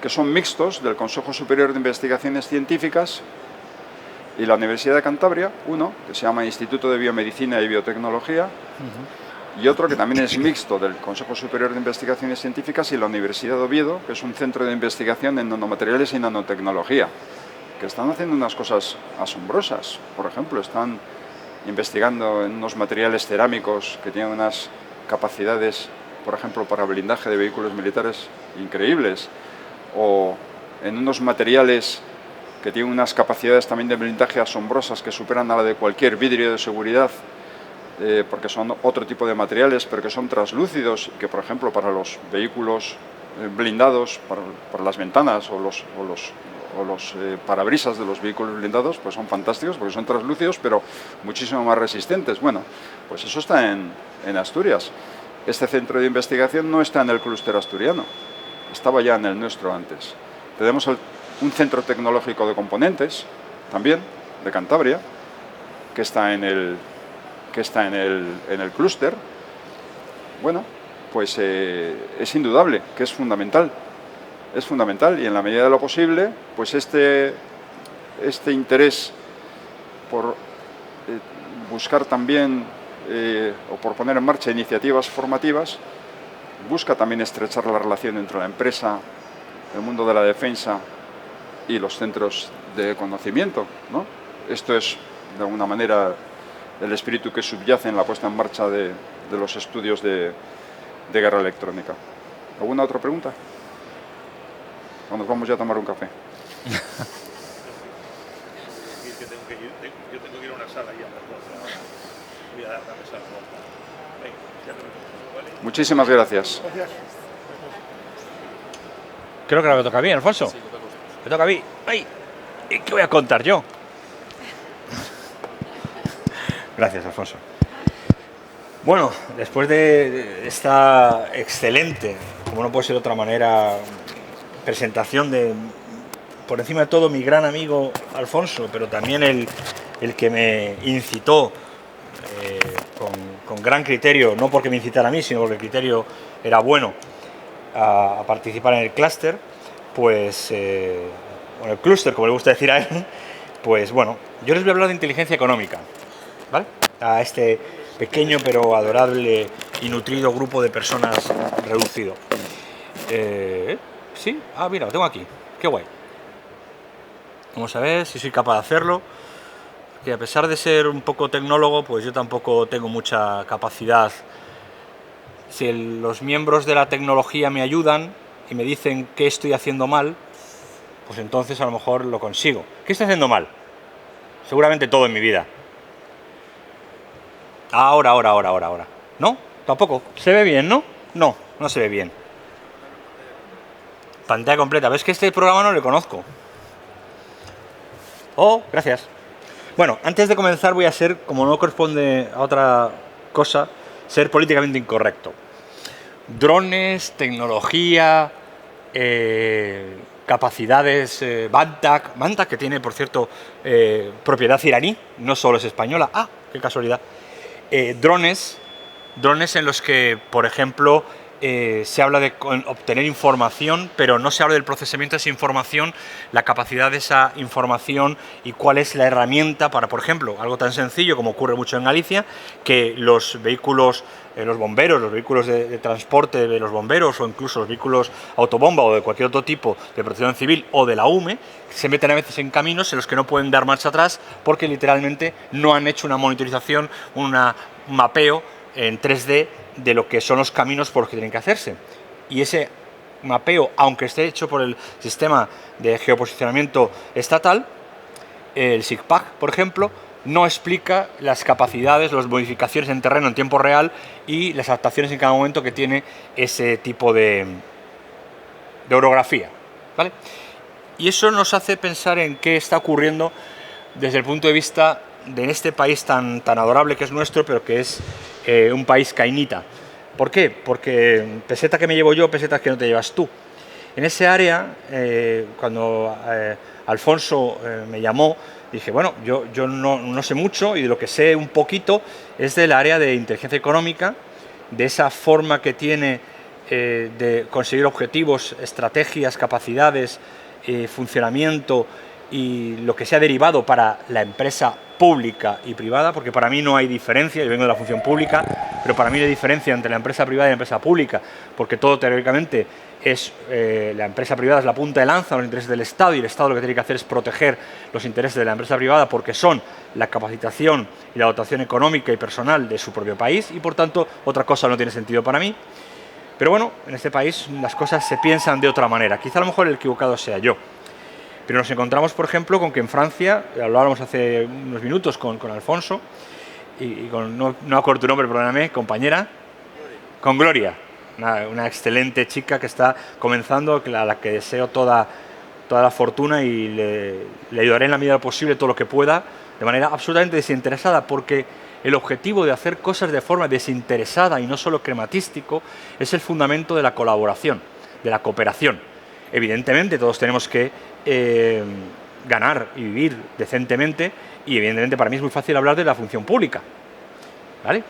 Speaker 1: que son mixtos del Consejo Superior de Investigaciones Científicas y la Universidad de Cantabria, uno que se llama Instituto de Biomedicina y Biotecnología, y otro que también es mixto del Consejo Superior de Investigaciones Científicas y la Universidad de Oviedo, que es un centro de investigación en nanomateriales y nanotecnología, que están haciendo unas cosas asombrosas. Por ejemplo, están investigando en unos materiales cerámicos que tienen unas capacidades, por ejemplo, para blindaje de vehículos militares increíbles, o en unos materiales que tienen unas capacidades también de blindaje asombrosas que superan a la de cualquier vidrio de seguridad, porque son otro tipo de materiales, pero que son translúcidos y que, por ejemplo, para los vehículos blindados, para las ventanas o los parabrisas de los vehículos blindados, pues son fantásticos porque son translúcidos, pero muchísimo más resistentes. Bueno, pues eso está en Asturias. Este centro de investigación no está en el clúster asturiano, estaba ya en el nuestro antes. Tenemos un centro tecnológico de componentes, también, de Cantabria, que está en el clúster. Bueno, pues es indudable que es fundamental. Es fundamental y en la medida de lo posible, pues este interés por buscar también o por poner en marcha iniciativas formativas, busca también estrechar la relación entre la empresa, el mundo de la defensa y los centros de conocimiento, ¿no? Esto es, de alguna manera, el espíritu que subyace en la puesta en marcha de los estudios de guerra electrónica. ¿Alguna otra pregunta? ¿O nos vamos ya a tomar un café?
Speaker 2: Yo tengo que ir a una sala ya. Voy a dar una mesa. Venga, ya te lo ¿vale?
Speaker 1: Muchísimas gracias.
Speaker 3: Gracias.
Speaker 2: Creo que ahora me toca a mí, Alfonso. Sí, me toca a mí. ¡Ay! ¿Qué voy a contar yo? Gracias, Alfonso. Bueno, después de esta excelente, como no puede ser de otra manera, presentación de, por encima de todo, mi gran amigo Alfonso, pero también el que me incitó con gran criterio, no porque me incitara a mí, sino porque el criterio era bueno, a participar en el clúster, pues, bueno, el clúster, como le gusta decir a él, pues bueno, yo les voy a hablar de inteligencia económica, ¿vale? A este pequeño pero adorable y nutrido grupo de personas reducido. Sí, mira, lo tengo aquí, qué guay. Vamos a ver si soy capaz de hacerlo, que a pesar de ser un poco tecnólogo, pues yo tampoco tengo mucha capacidad. Si los miembros de la tecnología me ayudan y me dicen qué estoy haciendo mal, pues entonces a lo mejor lo consigo. ¿Qué estoy haciendo mal? Seguramente todo en mi vida. Ahora. ¿No? Tampoco. ¿Se ve bien, no? No, no se ve bien. Pantalla completa. ¿Ves que este programa no lo conozco? Oh, gracias. Bueno, antes de comenzar voy a ser, como no corresponde a otra cosa, ser políticamente incorrecto. Drones, tecnología, capacidades, Bantac, que tiene, por cierto, propiedad iraní, no solo es española. ¡Ah, qué casualidad! Drones en los que, por ejemplo, se habla de obtener información, pero no se habla del procesamiento de esa información, la capacidad de esa información y cuál es la herramienta para, por ejemplo, algo tan sencillo como ocurre mucho en Galicia, que los vehículos, los bomberos, los vehículos de transporte de los bomberos o incluso los vehículos autobomba o de cualquier otro tipo de protección civil o de la UME, se meten a veces en caminos en los que no pueden dar marcha atrás porque literalmente no han hecho una monitorización, un mapeo en 3D de lo que son los caminos por los que tienen que hacerse. Y ese mapeo, aunque esté hecho por el sistema de geoposicionamiento estatal, el SIGPAG, por ejemplo, no explica las capacidades, las modificaciones en terreno en tiempo real y las adaptaciones en cada momento que tiene ese tipo de orografía, ¿vale? Y eso nos hace pensar en qué está ocurriendo desde el punto de vista de este país tan adorable que es nuestro, pero que es un país cainita. ¿Por qué? Porque peseta que me llevo yo, pesetas que no te llevas tú. En ese área, cuando Alfonso me llamó, dije, bueno, yo no sé mucho y de lo que sé un poquito es del área de inteligencia económica, de esa forma que tiene de conseguir objetivos, estrategias, capacidades, funcionamiento y lo que se ha derivado para la empresa pública y privada, porque para mí no hay diferencia, yo vengo de la función pública, pero para mí no hay diferencia entre la empresa privada y la empresa pública, porque todo teóricamente es, la empresa privada es la punta de lanza de los intereses del Estado y el Estado lo que tiene que hacer es proteger los intereses de la empresa privada porque son la capacitación y la dotación económica y personal de su propio país y por tanto otra cosa no tiene sentido para mí. Pero bueno, en este país las cosas se piensan de otra manera, quizá a lo mejor el equivocado sea yo. Pero nos encontramos, por ejemplo, con que en Francia, hablábamos hace unos minutos con Alfonso, y con, no acuerdo tu nombre, perdóname, compañera, con Gloria, una excelente chica que está comenzando, a la que deseo toda la fortuna y le ayudaré en la medida posible todo lo que pueda, de manera absolutamente desinteresada, porque el objetivo de hacer cosas de forma desinteresada y no solo crematístico es el fundamento de la colaboración, de la cooperación. Evidentemente todos tenemos que ganar y vivir decentemente, y evidentemente para mí es muy fácil hablar de la función pública, ¿vale?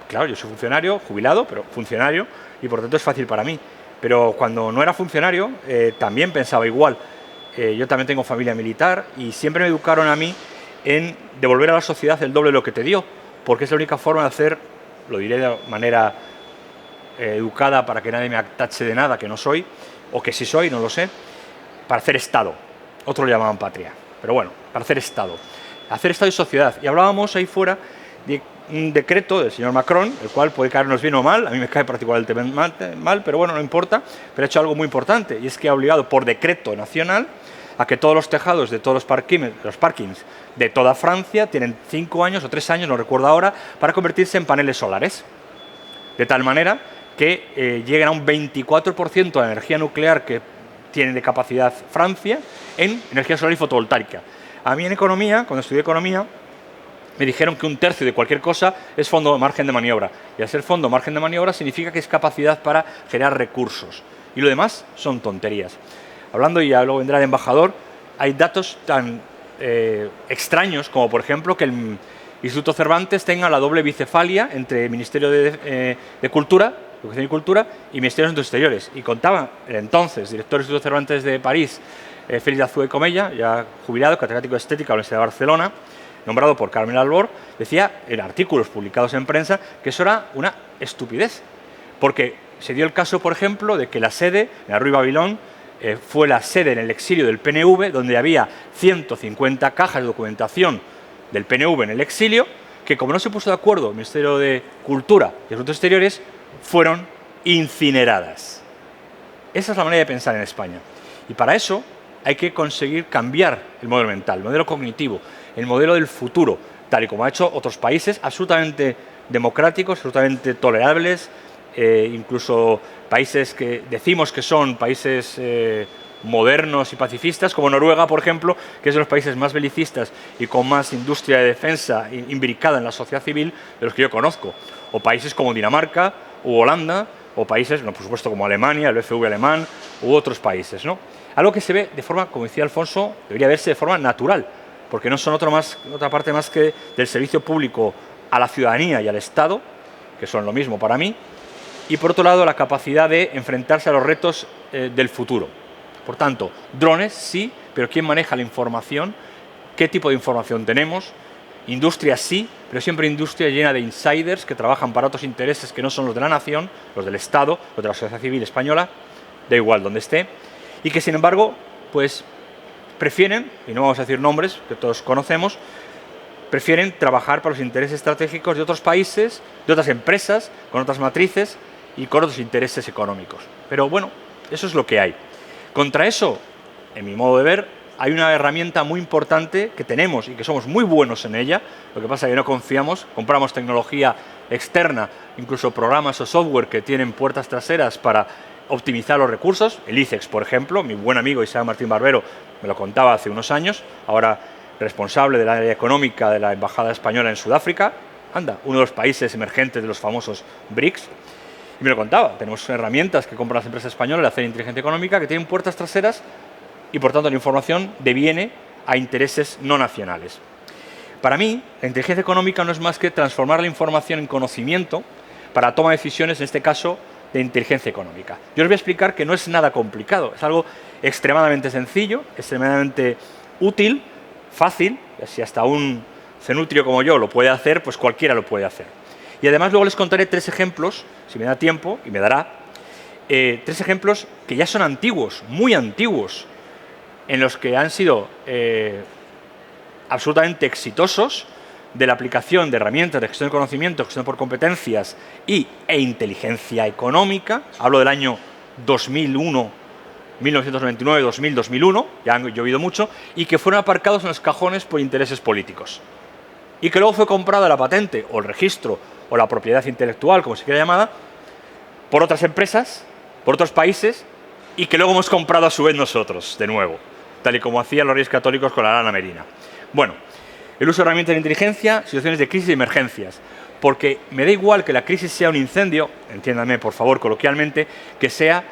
Speaker 2: Claro, yo soy funcionario, jubilado, pero funcionario, y por tanto es fácil para mí. Pero cuando no era funcionario, también pensaba igual. Yo también tengo familia militar y siempre me educaron a mí en devolver a la sociedad el doble de lo que te dio, porque es la única forma de hacer, lo diré de manera educada para que nadie me tache de nada que no soy, o que sí soy, no lo sé, para hacer Estado. Otros lo llamaban patria, pero bueno, para hacer Estado. Hacer Estado y sociedad. Y hablábamos ahí fuera de un decreto del señor Macron, el cual puede caernos bien o mal, a mí me cae particularmente mal, pero bueno, no importa, pero ha hecho algo muy importante, y es que ha obligado por decreto nacional a que todos los tejados de todos los parkings de toda Francia tienen 5 años o 3 años, no recuerdo ahora, para convertirse en paneles solares. De tal manera que lleguen a un 24% de la energía nuclear que tiene de capacidad Francia en energía solar y fotovoltaica. A mí en economía, cuando estudié economía, me dijeron que 1/3 de cualquier cosa es fondo de margen de maniobra. Y al ser fondo margen de maniobra significa que es capacidad para generar recursos. Y lo demás son tonterías. Hablando, y ya luego vendrá el embajador, hay datos tan extraños como, por ejemplo, que el Instituto Cervantes tenga la doble bicefalia entre Ministerio de Cultura, Educación y Cultura, y Ministerio de Asuntos Exteriores. Y contaba el entonces director del Instituto Cervantes de París, Félix Azúe Comella, ya jubilado, catedrático de Estética de la Universidad de Barcelona, nombrado por Carmen Albor, decía en artículos publicados en prensa que eso era una estupidez, porque se dio el caso, por ejemplo, de que la sede, en la Rue Babilón, fue la sede en el exilio del PNV, donde había 150 cajas de documentación del PNV en el exilio, que como no se puso de acuerdo el Ministerio de Cultura y Asuntos Exteriores, fueron incineradas. Esa es la manera de pensar en España. Y para eso hay que conseguir cambiar el modelo mental, el modelo cognitivo, el modelo del futuro, tal y como han hecho otros países absolutamente democráticos, absolutamente tolerables, incluso países que decimos que son países modernos y pacifistas, como Noruega, por ejemplo, que es de los países más belicistas y con más industria de defensa imbricada en la sociedad civil de los que yo conozco, o países como Dinamarca u Holanda, o países, no, por supuesto, como Alemania, el BFV alemán, u otros países, ¿no? Algo que se ve de forma, como decía Alfonso, debería verse de forma natural, porque no son otra parte más que del servicio público a la ciudadanía y al Estado, que son lo mismo para mí, y por otro lado la capacidad de enfrentarse a los retos del futuro. Por tanto, drones sí, pero ¿quién maneja la información? ¿Qué tipo de información tenemos? Industria sí, pero siempre industria llena de insiders que trabajan para otros intereses que no son los de la nación, los del Estado, los de la sociedad civil española, da igual donde esté, y que sin embargo, pues prefieren, y no vamos a decir nombres que todos conocemos, prefieren trabajar para los intereses estratégicos de otros países, de otras empresas, con otras matrices y con otros intereses económicos. Pero bueno, eso es lo que hay. Contra eso, en mi modo de ver, hay una herramienta muy importante que tenemos y que somos muy buenos en ella, lo que pasa es que no confiamos, compramos tecnología externa, incluso programas o software que tienen puertas traseras para optimizar los recursos. El ICEX, por ejemplo, mi buen amigo Isaac Martín Barbero me lo contaba hace unos años, ahora responsable del área económica de la Embajada Española en Sudáfrica, anda, uno de los países emergentes de los famosos BRICS, y me lo contaba. Tenemos herramientas que compran las empresas españolas de hacer inteligencia económica que tienen puertas traseras y por tanto la información deviene a intereses no nacionales. Para mí, la inteligencia económica no es más que transformar la información en conocimiento para toma de decisiones, en este caso, de inteligencia económica. Yo les voy a explicar que no es nada complicado, es algo extremadamente sencillo, extremadamente útil, fácil, si hasta un cenutrio como yo lo puede hacer, pues cualquiera lo puede hacer. Y además luego les contaré 3 ejemplos, si me da tiempo, y me dará, 3 ejemplos que ya son antiguos, muy antiguos, en los que han sido absolutamente exitosos de la aplicación de herramientas de gestión de conocimiento, gestión por competencias e inteligencia económica. Hablo del año 2001, 1999, 2000, 2001, ya han llovido mucho, y que fueron aparcados en los cajones por intereses políticos. Y que luego fue comprada la patente, o el registro, o la propiedad intelectual, como se quiera llamada, por otras empresas, por otros países, y que luego hemos comprado a su vez nosotros, de nuevo, tal y como hacían los reyes católicos con la lana merina. Bueno, el uso de herramientas de inteligencia, situaciones de crisis y emergencias, porque me da igual que la crisis sea un incendio, entiéndanme por favor coloquialmente, que sea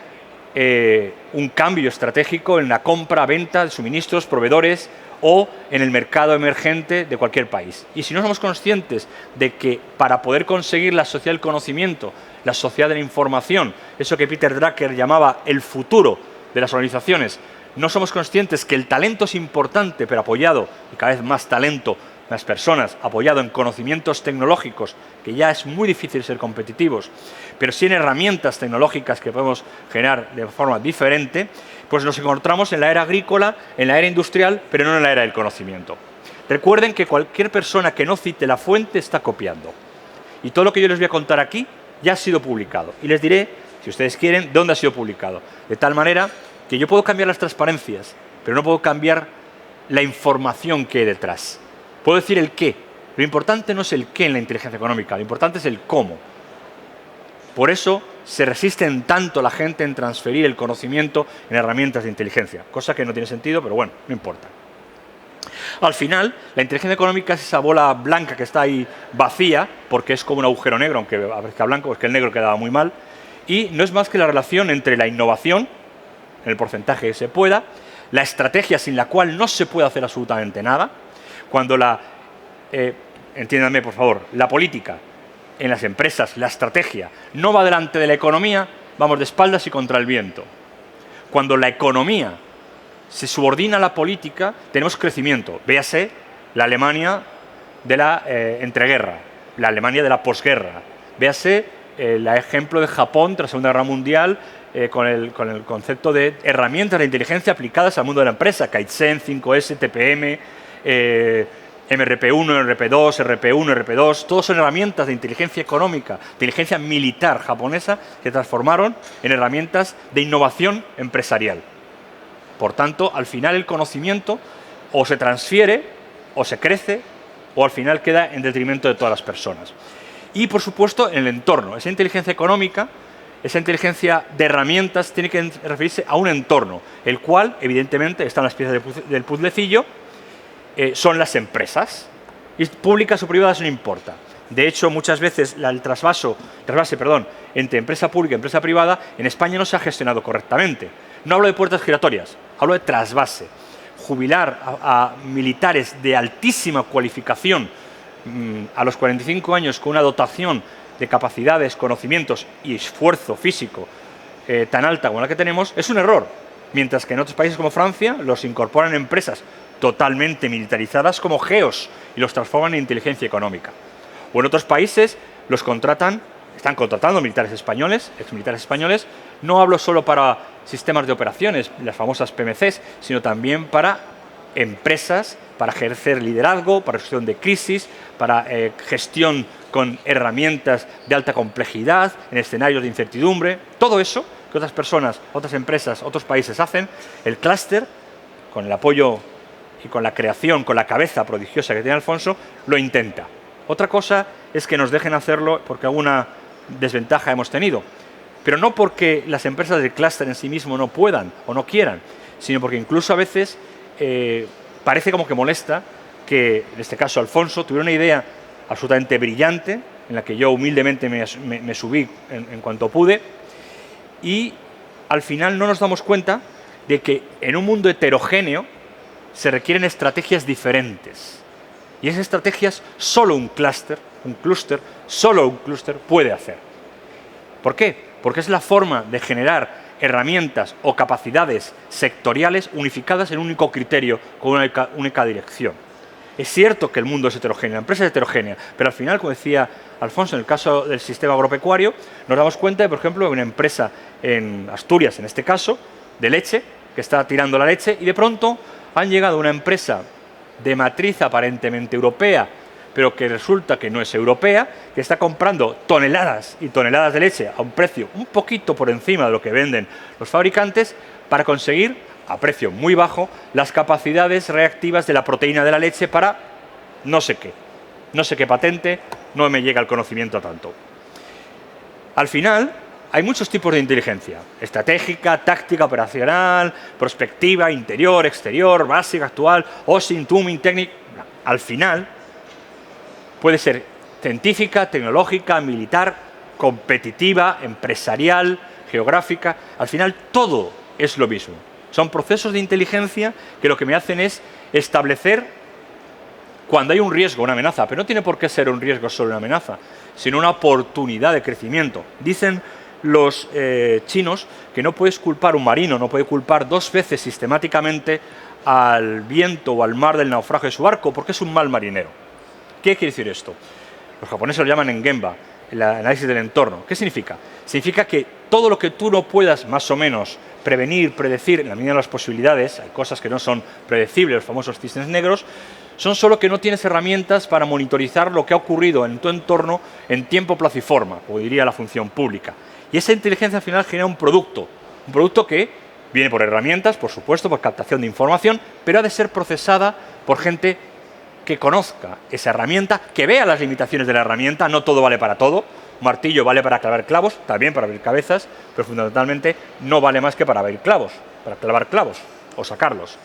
Speaker 2: un cambio estratégico en la compra, venta de suministros, proveedores o en el mercado emergente de cualquier país. Y si no somos conscientes de que para poder conseguir la sociedad del conocimiento, la sociedad de la información, eso que Peter Drucker llamaba el futuro de las organizaciones, no somos conscientes que el talento es importante, pero apoyado, y cada vez más talento, las personas, apoyado en conocimientos tecnológicos, que ya es muy difícil ser competitivos, pero sí en herramientas tecnológicas que podemos generar de forma diferente, pues nos encontramos en la era agrícola, en la era industrial, pero no en la era del conocimiento. Recuerden que cualquier persona que no cite la fuente está copiando. Y todo lo que yo les voy a contar aquí ya ha sido publicado. Y les diré, si ustedes quieren, dónde ha sido publicado. De tal manera que yo puedo cambiar las transparencias, pero no puedo cambiar la información que hay detrás. Puedo decir el qué. Lo importante no es el qué en la inteligencia económica, lo importante es el cómo. Por eso se resisten tanto la gente en transferir el conocimiento en herramientas de inteligencia, cosa que no tiene sentido, pero bueno, no importa. Al final, la inteligencia económica es esa bola blanca que está ahí vacía, porque es como un agujero negro, aunque aparezca blanco, porque el negro quedaba muy mal, y no es más que la relación entre la innovación, en el porcentaje que se pueda, la estrategia sin la cual no se puede hacer absolutamente nada, cuando entiéndanme por favor, la política en las empresas, la estrategia, no va delante de la economía, vamos de espaldas y contra el viento. Cuando la economía se subordina a la política, tenemos crecimiento. Véase la Alemania de la entreguerra, la Alemania de la posguerra. Véase el ejemplo de Japón tras la Segunda Guerra Mundial, con el concepto de herramientas de inteligencia aplicadas al mundo de la empresa, Kaizen, 5S, TPM, MRP1, RP2, RP1, RP2, todos son herramientas de inteligencia económica, inteligencia militar japonesa que transformaron en herramientas de innovación empresarial. Por tanto, al final el conocimiento o se transfiere, o se crece, o al final queda en detrimento de todas las personas. Y, por supuesto, en el entorno. Esa inteligencia económica, esa inteligencia de herramientas tiene que referirse a un entorno, el cual, evidentemente, están las piezas del puzzlecillo, son las empresas. Y públicas o privadas no importa. De hecho, muchas veces el trasvase entre empresa pública y empresa privada en España no se ha gestionado correctamente. No hablo de puertas giratorias, hablo de trasvase. Jubilar a militares de altísima cualificación a los 45 años con una dotación de capacidades, conocimientos y esfuerzo físico tan alta como la que tenemos es un error. Mientras que en otros países como Francia los incorporan en empresas totalmente militarizadas como GEOs y los transforman en inteligencia económica. O en otros países los están contratando militares españoles, exmilitares españoles. No hablo solo para sistemas de operaciones, las famosas PMCs, sino también para empresas, para ejercer liderazgo, para gestión de crisis, para gestión con herramientas de alta complejidad, en escenarios de incertidumbre. Todo eso que otras personas, otras empresas, otros países hacen, el clúster, con el apoyo y con la creación, con la cabeza prodigiosa que tiene Alfonso, lo intenta. Otra cosa es que nos dejen hacerlo porque alguna desventaja hemos tenido. Pero no porque las empresas del clúster en sí mismo no puedan o no quieran, sino porque incluso a veces parece como que molesta que, en este caso Alfonso, tuviera una idea absolutamente brillante, en la que yo humildemente me subí en cuanto pude, y al final no nos damos cuenta de que en un mundo heterogéneo se requieren estrategias diferentes. Y esas estrategias solo un clúster puede hacer. ¿Por qué? Porque es la forma de generar herramientas o capacidades sectoriales unificadas en un único criterio, con una única dirección. Es cierto que el mundo es heterogéneo, la empresa es heterogénea, pero al final, como decía Alfonso, en el caso del sistema agropecuario, nos damos cuenta de, por ejemplo, de una empresa en Asturias, en este caso, de leche, que está tirando la leche, y de pronto han llegado a una empresa de matriz aparentemente europea, pero que resulta que no es europea, que está comprando toneladas y toneladas de leche a un precio un poquito por encima de lo que venden los fabricantes para conseguir, a precio muy bajo, las capacidades reactivas de la proteína de la leche para no sé qué patente, no me llega el conocimiento tanto. Al final, hay muchos tipos de inteligencia: estratégica, táctica, operacional, prospectiva, interior, exterior, básica, actual, OSINT, TUMING, técnica. Al final, puede ser científica, tecnológica, militar, competitiva, empresarial, geográfica, al final todo es lo mismo. Son procesos de inteligencia que lo que me hacen es establecer cuando hay un riesgo, una amenaza, pero no tiene por qué ser un riesgo solo una amenaza, sino una oportunidad de crecimiento. Dicen los chinos que no puedes culpar, un marino no puede culpar 2 veces sistemáticamente al viento o al mar del naufragio de su barco porque es un mal marinero. ¿Qué quiere decir esto? Los japoneses lo llaman engemba, el análisis del entorno. ¿Qué significa? Significa que todo lo que tú no puedas más o menos prevenir, predecir, en la medida de las posibilidades, hay cosas que no son predecibles, los famosos cisnes negros, son solo que no tienes herramientas para monitorizar lo que ha ocurrido en tu entorno en tiempo, plazo y forma, como diría la función pública. Y esa inteligencia al final genera un producto que viene por herramientas, por supuesto, por captación de información, pero ha de ser procesada por gente que conozca esa herramienta, que vea las limitaciones de la herramienta, no todo vale para todo. Un martillo vale para clavar clavos, también para abrir cabezas, pero fundamentalmente no vale más que para abrir clavos, para clavar clavos o sacarlos.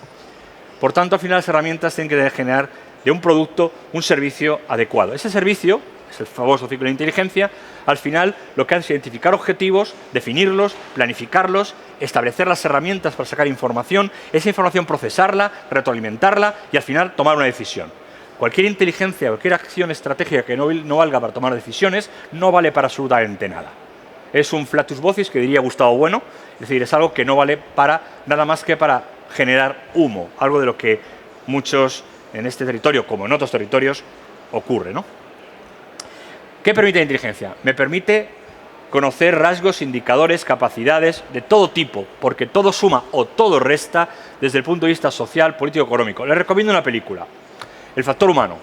Speaker 2: Por tanto, al final las herramientas tienen que generar de un producto un servicio adecuado. Ese servicio, es el famoso ciclo de inteligencia, al final lo que hace es identificar objetivos, definirlos, planificarlos, establecer las herramientas para sacar información, esa información procesarla, retroalimentarla y al final tomar una decisión. Cualquier inteligencia, cualquier acción estratégica que no valga para tomar decisiones, no vale para absolutamente nada. Es un flatus vocis que diría Gustavo Bueno, es decir, es algo que no vale para nada más que para generar humo, algo de lo que muchos en este territorio, como en otros territorios, ocurre, ¿no? ¿Qué permite la inteligencia? Me permite conocer rasgos, indicadores, capacidades de todo tipo, porque todo suma o todo resta desde el punto de vista social, político, económico. Les recomiendo una película, El factor humano,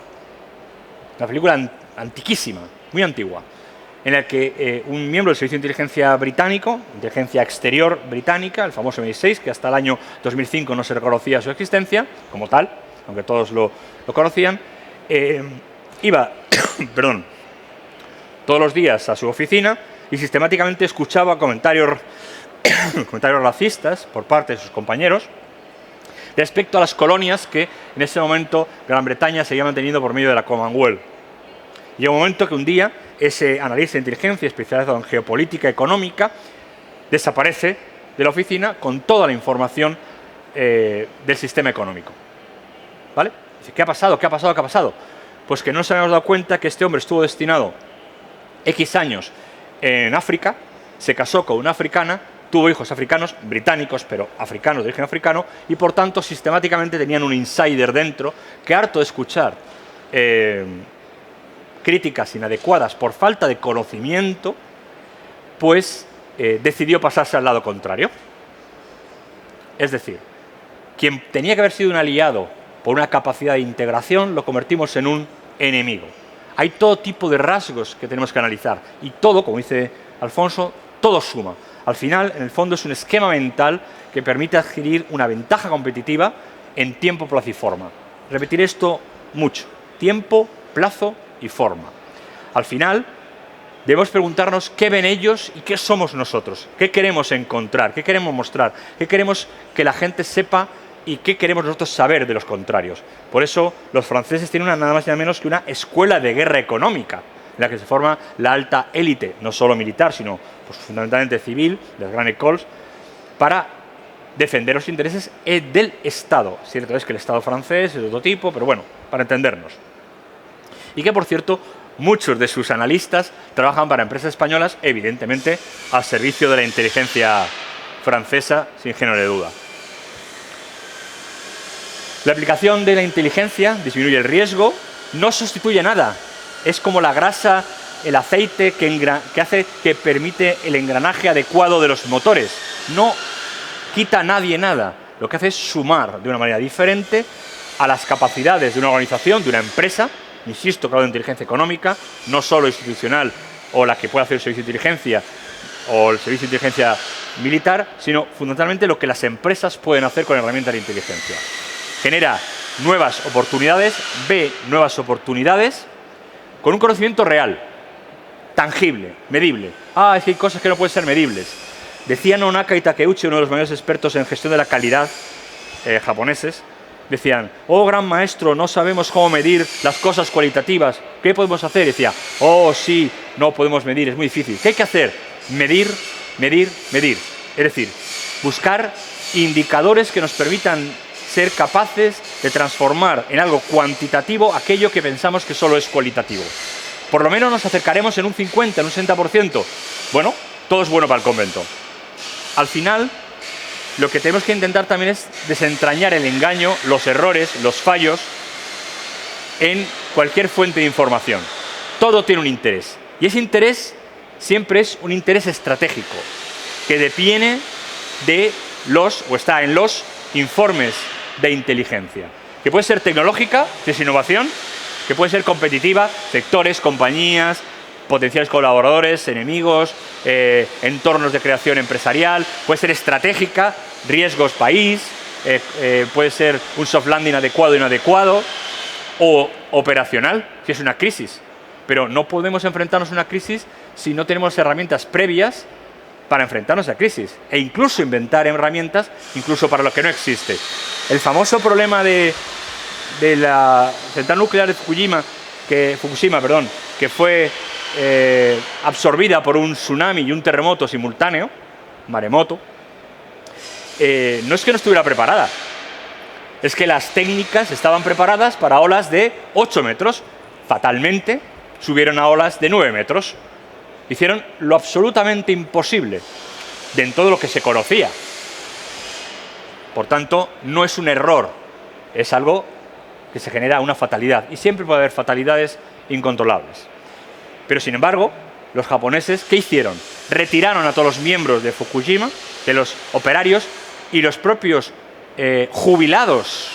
Speaker 2: una película antiquísima, muy antigua, en la que un miembro del Servicio de Inteligencia británico, inteligencia exterior británica, el famoso MI6, que hasta el año 2005 no se reconocía su existencia como tal, aunque todos lo conocían, iba todos los días a su oficina y sistemáticamente escuchaba comentarios racistas por parte de sus compañeros respecto a las colonias que en ese momento Gran Bretaña seguía manteniendo por medio de la Commonwealth. Llega un momento que un día ese analista de inteligencia especializado en geopolítica económica desaparece de la oficina con toda la información del sistema económico. ¿Vale? Dice, ¿qué ha pasado? ¿Qué ha pasado? ¿Qué ha pasado? Pues que no nos habíamos dado cuenta que este hombre estuvo destinado X años en África, se casó con una africana, tuvo hijos africanos, británicos, pero africanos de origen africano, y por tanto sistemáticamente tenían un insider dentro que, harto de escuchar críticas inadecuadas por falta de conocimiento, pues decidió pasarse al lado contrario. Es decir, quien tenía que haber sido un aliado por una capacidad de integración, lo convertimos en un enemigo. Hay todo tipo de rasgos que tenemos que analizar y todo, como dice Alfonso, todo suma. Al final, en el fondo, es un esquema mental que permite adquirir una ventaja competitiva en tiempo, plazo y forma. Repetiré esto mucho. Tiempo, plazo y forma. Al final, debemos preguntarnos qué ven ellos y qué somos nosotros. ¿Qué queremos encontrar? ¿Qué queremos mostrar? ¿Qué queremos que la gente sepa y qué queremos nosotros saber de los contrarios? Por eso, los franceses tienen nada más y nada menos que una escuela de guerra económica, en la que se forma la alta élite, no solo militar, sino pues, fundamentalmente civil, las grandes écoles, para defender los intereses del Estado. Cierto es que el Estado francés es de otro tipo, pero bueno, para entendernos. Y que, por cierto, muchos de sus analistas trabajan para empresas españolas, evidentemente, al servicio de la inteligencia francesa, sin género de duda. La aplicación de la inteligencia disminuye el riesgo, no sustituye nada. Es como la grasa, el aceite que permite el engranaje adecuado de los motores. No quita a nadie nada. Lo que hace es sumar de una manera diferente a las capacidades de una organización, de una empresa, insisto, grado de inteligencia económica, no solo institucional o la que puede hacer el servicio de inteligencia o el servicio de inteligencia militar, sino fundamentalmente lo que las empresas pueden hacer con herramientas de inteligencia. Genera nuevas oportunidades, ve nuevas oportunidades con un conocimiento real, tangible, medible. Es que hay cosas que no pueden ser medibles. Decía Nonaka y Takeuchi, uno de los mayores expertos en gestión de la calidad japoneses, decían, gran maestro, no sabemos cómo medir las cosas cualitativas, ¿qué podemos hacer? Y decía, sí, no podemos medir, es muy difícil. ¿Qué hay que hacer? Medir medir, medir. Es decir, buscar indicadores que nos permitan ser capaces de transformar en algo cuantitativo aquello que pensamos que solo es cualitativo. Por lo menos nos acercaremos en un 50, en un 60%. Bueno, todo es bueno para el convento. Al final, lo que tenemos que intentar también es desentrañar el engaño, los errores, los fallos en cualquier fuente de información. Todo tiene un interés. Y ese interés siempre es un interés estratégico, que deviene de o está en los informes de inteligencia, que puede ser tecnológica, que es innovación, que puede ser competitiva, sectores, compañías, potenciales colaboradores, enemigos, entornos de creación empresarial, puede ser estratégica, riesgos país, puede ser un soft landing adecuado e inadecuado, o operacional, si es una crisis. Pero no podemos enfrentarnos a una crisis si no tenemos herramientas previas para enfrentarnos a crisis, e incluso inventar herramientas incluso para lo que no existe. El famoso problema de la central nuclear de Fukushima, que fue absorbida por un tsunami y un terremoto simultáneo, maremoto, no es que no estuviera preparada, es que las técnicas estaban preparadas para olas de 8 metros. Fatalmente subieron a olas de 9 metros. Hicieron lo absolutamente imposible de todo lo que se conocía. Por tanto, no es un error, es algo que se genera una fatalidad. Y siempre puede haber fatalidades incontrolables. Pero, sin embargo, los japoneses, ¿qué hicieron? Retiraron a todos los miembros de Fukushima, de los operarios, y los propios jubilados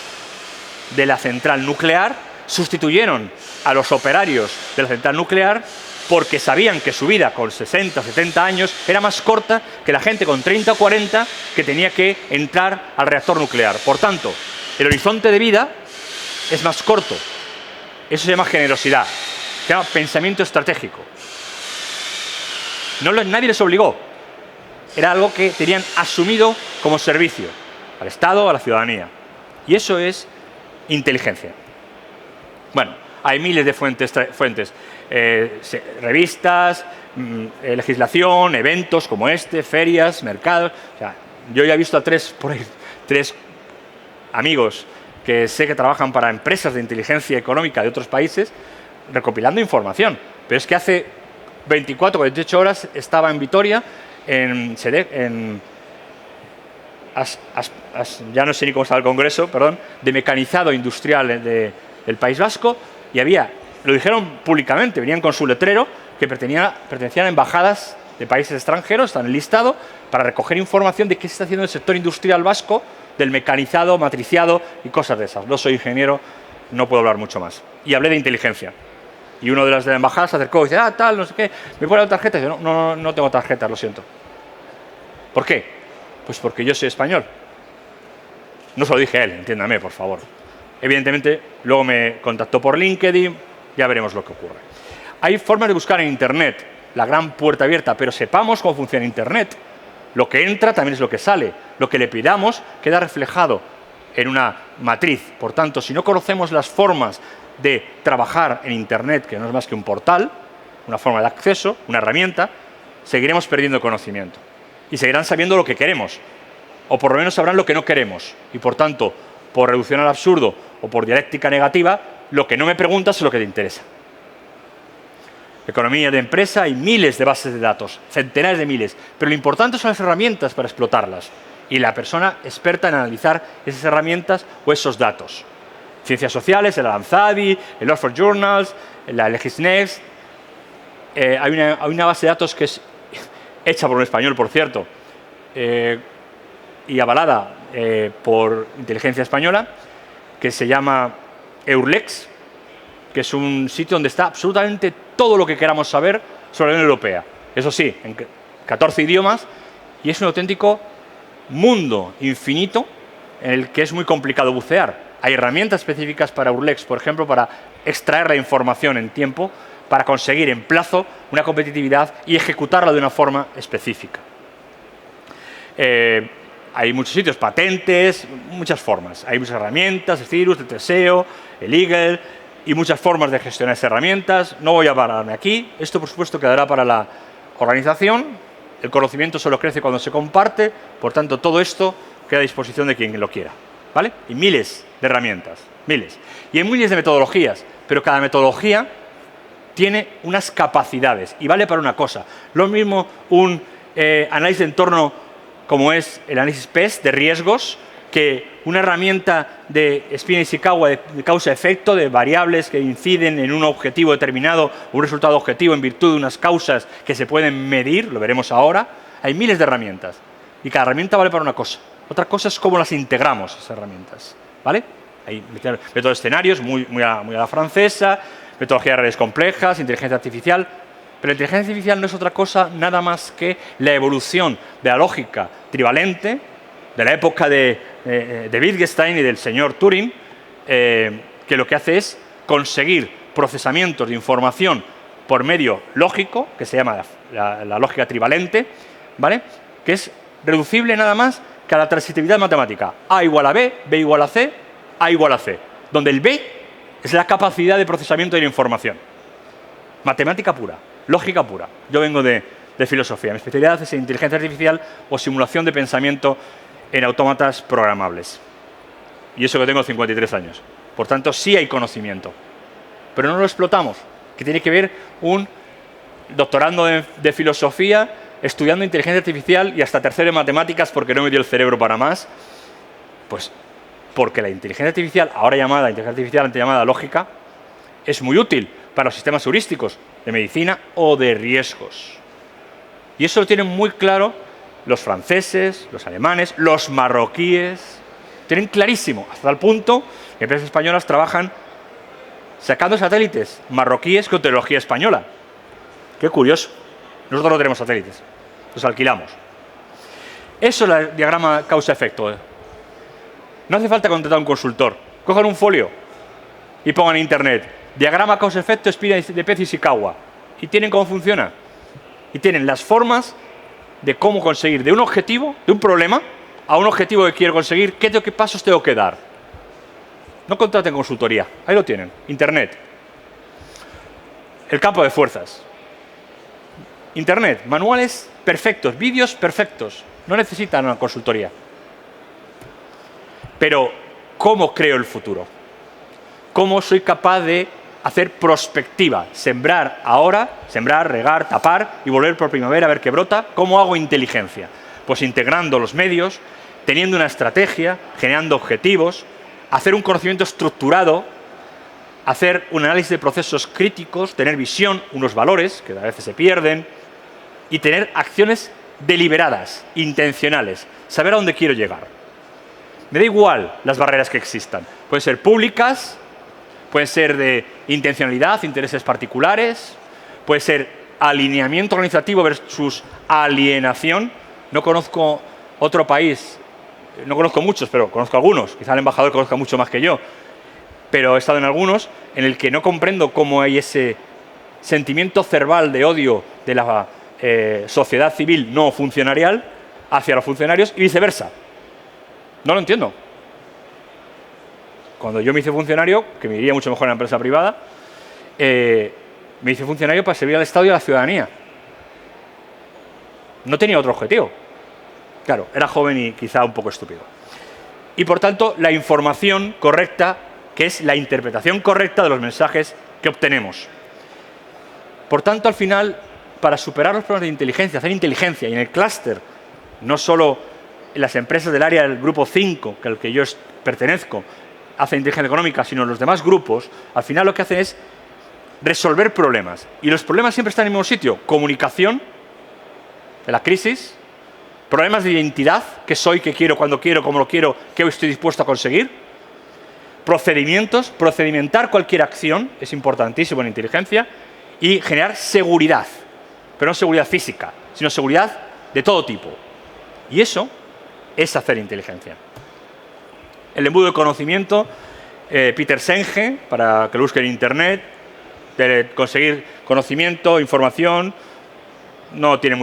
Speaker 2: de la central nuclear sustituyeron a los operarios de la central nuclear porque sabían que su vida con 60 o 70 años era más corta que la gente con 30 o 40 que tenía que entrar al reactor nuclear. Por tanto, el horizonte de vida es más corto. Eso se llama generosidad, se llama pensamiento estratégico. Nadie les obligó. Era algo que tenían asumido como servicio al Estado, a la ciudadanía. Y eso es inteligencia. Bueno, hay miles de fuentes, revistas, legislación, eventos como este, ferias, mercados. O sea, yo ya he visto a tres amigos que sé que trabajan para empresas de inteligencia económica de otros países recopilando información. Pero es que hace 24 o 48 horas estaba en Vitoria, ya no sé ni cómo estaba el congreso, perdón, de mecanizado industrial del País Vasco, y lo dijeron públicamente, venían con su letrero que pertenecían a embajadas de países extranjeros, están en listado, para recoger información de qué se está haciendo en el sector industrial vasco, del mecanizado, matriciado y cosas de esas. No soy ingeniero, no puedo hablar mucho más. Y hablé de inteligencia. Y uno de la embajada se acercó y dice, tal, no sé qué, ¿me pone la tarjeta? Y yo, no tengo tarjeta, lo siento. ¿Por qué? Pues porque yo soy español. No se lo dije a él, entiéndame, por favor. Evidentemente, luego me contactó por LinkedIn, ya veremos lo que ocurre. Hay formas de buscar en Internet, la gran puerta abierta, pero sepamos cómo funciona Internet. Lo que entra también es lo que sale. Lo que le pidamos queda reflejado en una matriz. Por tanto, si no conocemos las formas de trabajar en Internet, que no es más que un portal, una forma de acceso, una herramienta, seguiremos perdiendo conocimiento. Y seguirán sabiendo lo que queremos, o por lo menos sabrán lo que no queremos. Y por tanto, por reducción al absurdo o por dialéctica negativa, lo que no me preguntas es lo que te interesa. Economía de empresa, hay miles de bases de datos, centenares de miles, pero lo importante son las herramientas para explotarlas y la persona experta en analizar esas herramientas o esos datos. Ciencias sociales, el Alanzadi, el Oxford Journals, la LegisNext. Hay una base de datos que es hecha por un español, por cierto, y avalada por inteligencia española, que se llama Eurlex, que es un sitio donde está absolutamente todo lo que queramos saber sobre la Unión Europea. Eso sí, en 14 idiomas, y es un auténtico mundo infinito en el que es muy complicado bucear. Hay herramientas específicas para Eurlex, por ejemplo, para extraer la información en tiempo, para conseguir en plazo una competitividad y ejecutarla de una forma específica. Hay muchos sitios, patentes, muchas formas. Hay muchas herramientas, el Cirrus, el Teseo, el Eagle, y muchas formas de gestionar esas herramientas. No voy a pararme aquí. Esto, por supuesto, quedará para la organización el conocimiento solo crece cuando se comparte, por tanto, todo esto queda a disposición de quien lo quiera, ¿vale? Y miles de herramientas, miles. Y hay miles de metodologías, pero cada metodología tiene unas capacidades y vale para una cosa. Lo mismo un análisis de entorno como es el análisis PES de riesgos, que una herramienta de Spina-Ishikawa de causa-efecto, de variables que inciden en un objetivo determinado, un resultado objetivo en virtud de unas causas que se pueden medir, lo veremos ahora. Hay miles de herramientas y cada herramienta vale para una cosa. Otra cosa es cómo las integramos, esas herramientas, ¿vale? Hay métodos de escenarios muy a la francesa, metodología de redes complejas, inteligencia artificial. Pero la inteligencia artificial no es otra cosa nada más que la evolución de la lógica trivalente de la época de Wittgenstein y del señor Turing, que lo que hace es conseguir procesamientos de información por medio lógico, que se llama la lógica trivalente, ¿vale? Que es reducible nada más que a la transitividad matemática. A igual a B, B igual a C, A igual a C, donde el B es la capacidad de procesamiento de la información. Matemática pura, lógica pura. Yo vengo de filosofía. Mi especialidad es en inteligencia artificial o simulación de pensamiento en autómatas programables. Y eso que tengo 53 años. Por tanto, sí hay conocimiento. Pero no lo explotamos. Que tiene que ver un doctorando de filosofía, estudiando inteligencia artificial y hasta tercero en matemáticas porque no me dio el cerebro para más. Pues porque la inteligencia artificial, ahora llamada inteligencia artificial, antes llamada lógica, es muy útil para los sistemas heurísticos de medicina o de riesgos. Y eso lo tienen muy claro los franceses, los alemanes, los marroquíes. Tienen clarísimo, hasta el punto que empresas españolas trabajan sacando satélites marroquíes con tecnología española. Qué curioso. Nosotros no tenemos satélites, los alquilamos. Eso es el diagrama causa-efecto. No hace falta contratar a un consultor. Cojan un folio y pongan en internet diagrama causa-efecto de Pez y Ishikawa. Y tienen cómo funciona. Y tienen las formas de cómo conseguir de un objetivo, de un problema, a un objetivo que quiero conseguir, qué pasos tengo que dar. No contraten consultoría, ahí lo tienen, internet. El campo de fuerzas. Internet, manuales perfectos, vídeos perfectos, no necesitan una consultoría. Pero, ¿cómo creo el futuro? ¿Cómo soy capaz de hacer prospectiva? Sembrar ahora, sembrar, regar, tapar y volver por primavera a ver qué brota. ¿Cómo hago inteligencia? Pues integrando los medios, teniendo una estrategia, generando objetivos, hacer un conocimiento estructurado, hacer un análisis de procesos críticos, tener visión, unos valores que a veces se pierden y tener acciones deliberadas, intencionales, saber a dónde quiero llegar. Me da igual las barreras que existan. Pueden ser públicas, pueden ser de intencionalidad, intereses particulares, puede ser alineamiento organizativo versus alienación. No conozco otro país, no conozco muchos, pero conozco algunos. Quizá el embajador conozca mucho más que yo, pero he estado en algunos en el que no comprendo cómo hay ese sentimiento cerval de odio de la sociedad civil no funcionarial hacia los funcionarios y viceversa. No lo entiendo. Cuando yo me hice funcionario, que me iría mucho mejor en la empresa privada, me hice funcionario para servir al Estado y a la ciudadanía. No tenía otro objetivo. Claro, era joven y quizá un poco estúpido. Y por tanto, la información correcta, que es la interpretación correcta de los mensajes que obtenemos. Por tanto, al final, para superar los problemas de inteligencia, hacer inteligencia, y en el clúster, no solo en las empresas del área del grupo 5, que al que yo pertenezco, hacen inteligencia económica, sino los demás grupos, al final lo que hacen es resolver problemas. Y los problemas siempre están en el mismo sitio. Comunicación, de la crisis, problemas de identidad, qué soy, qué quiero, cuándo quiero, cómo lo quiero, qué estoy dispuesto a conseguir. Procedimientos, procedimentar cualquier acción, es importantísimo en inteligencia, y generar seguridad, pero no seguridad física, sino seguridad de todo tipo. Y eso es hacer inteligencia. El embudo de conocimiento, Peter Senge, para que lo busquen en internet, de conseguir conocimiento, información, no tiene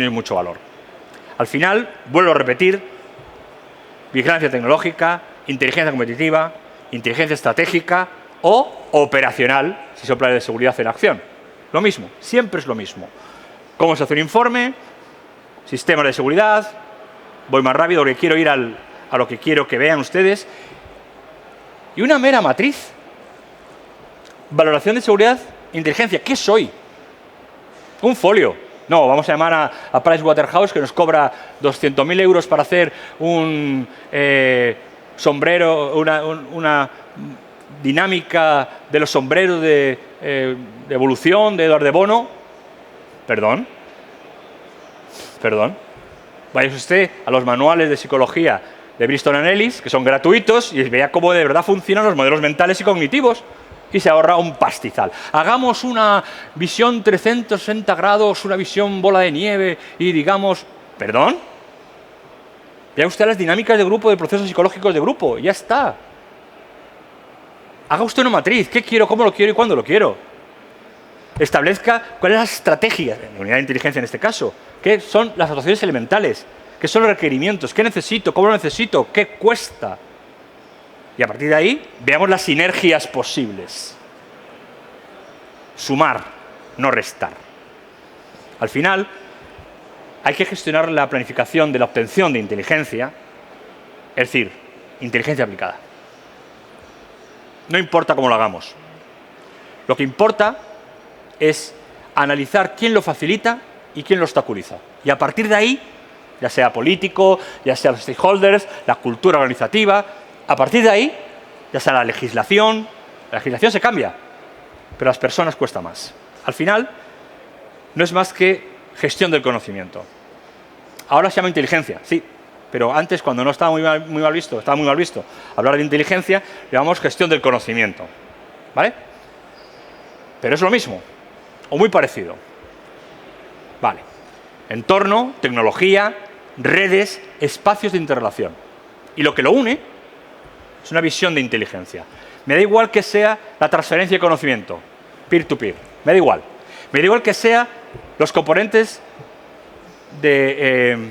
Speaker 2: mucho valor. Al final, vuelvo a repetir, vigilancia tecnológica, inteligencia competitiva, inteligencia estratégica o operacional, si son planes de seguridad en acción. Lo mismo, siempre es lo mismo. Cómo se hace un informe, sistemas de seguridad, voy más rápido porque quiero ir a lo que quiero que vean ustedes, y una mera matriz. Valoración de seguridad, inteligencia. ¿Qué soy? Un folio. No, vamos a llamar a Pricewaterhouse, que nos cobra 200.000 euros para hacer un sombrero, una dinámica de los sombreros de evolución de Eduardo de Bono. Perdón. Vaya usted a los manuales de psicología de Bristol & Ellis, que son gratuitos, y vea cómo de verdad funcionan los modelos mentales y cognitivos, y se ahorra un pastizal. Hagamos una visión 360 grados, una visión bola de nieve, y digamos... ¿Perdón? Vea usted las dinámicas de grupo, de procesos psicológicos de grupo, ya está. Haga usted una matriz, ¿qué quiero, cómo lo quiero y cuándo lo quiero? Establezca cuál es la estrategia, de unidad de inteligencia en este caso, qué son las actuaciones elementales, qué son los requerimientos, qué necesito, cómo lo necesito, qué cuesta. Y a partir de ahí, veamos las sinergias posibles. Sumar, no restar. Al final, hay que gestionar la planificación de la obtención de inteligencia, es decir, inteligencia aplicada. No importa cómo lo hagamos. Lo que importa es analizar quién lo facilita y quién lo obstaculiza. Y a partir de ahí, ya sea político, ya sea los stakeholders, la cultura organizativa, a partir de ahí, ya sea la legislación se cambia, pero a las personas cuesta más. Al final, no es más que gestión del conocimiento. Ahora se llama inteligencia, sí, pero antes, cuando no estaba muy mal visto hablar de inteligencia, llamamos gestión del conocimiento. ¿Vale? Pero es lo mismo, o muy parecido. Vale. Entorno, tecnología, redes, espacios de interrelación. Y lo que lo une es una visión de inteligencia. Me da igual que sea la transferencia de conocimiento, peer-to-peer, me da igual. Me da igual que sea los componentes de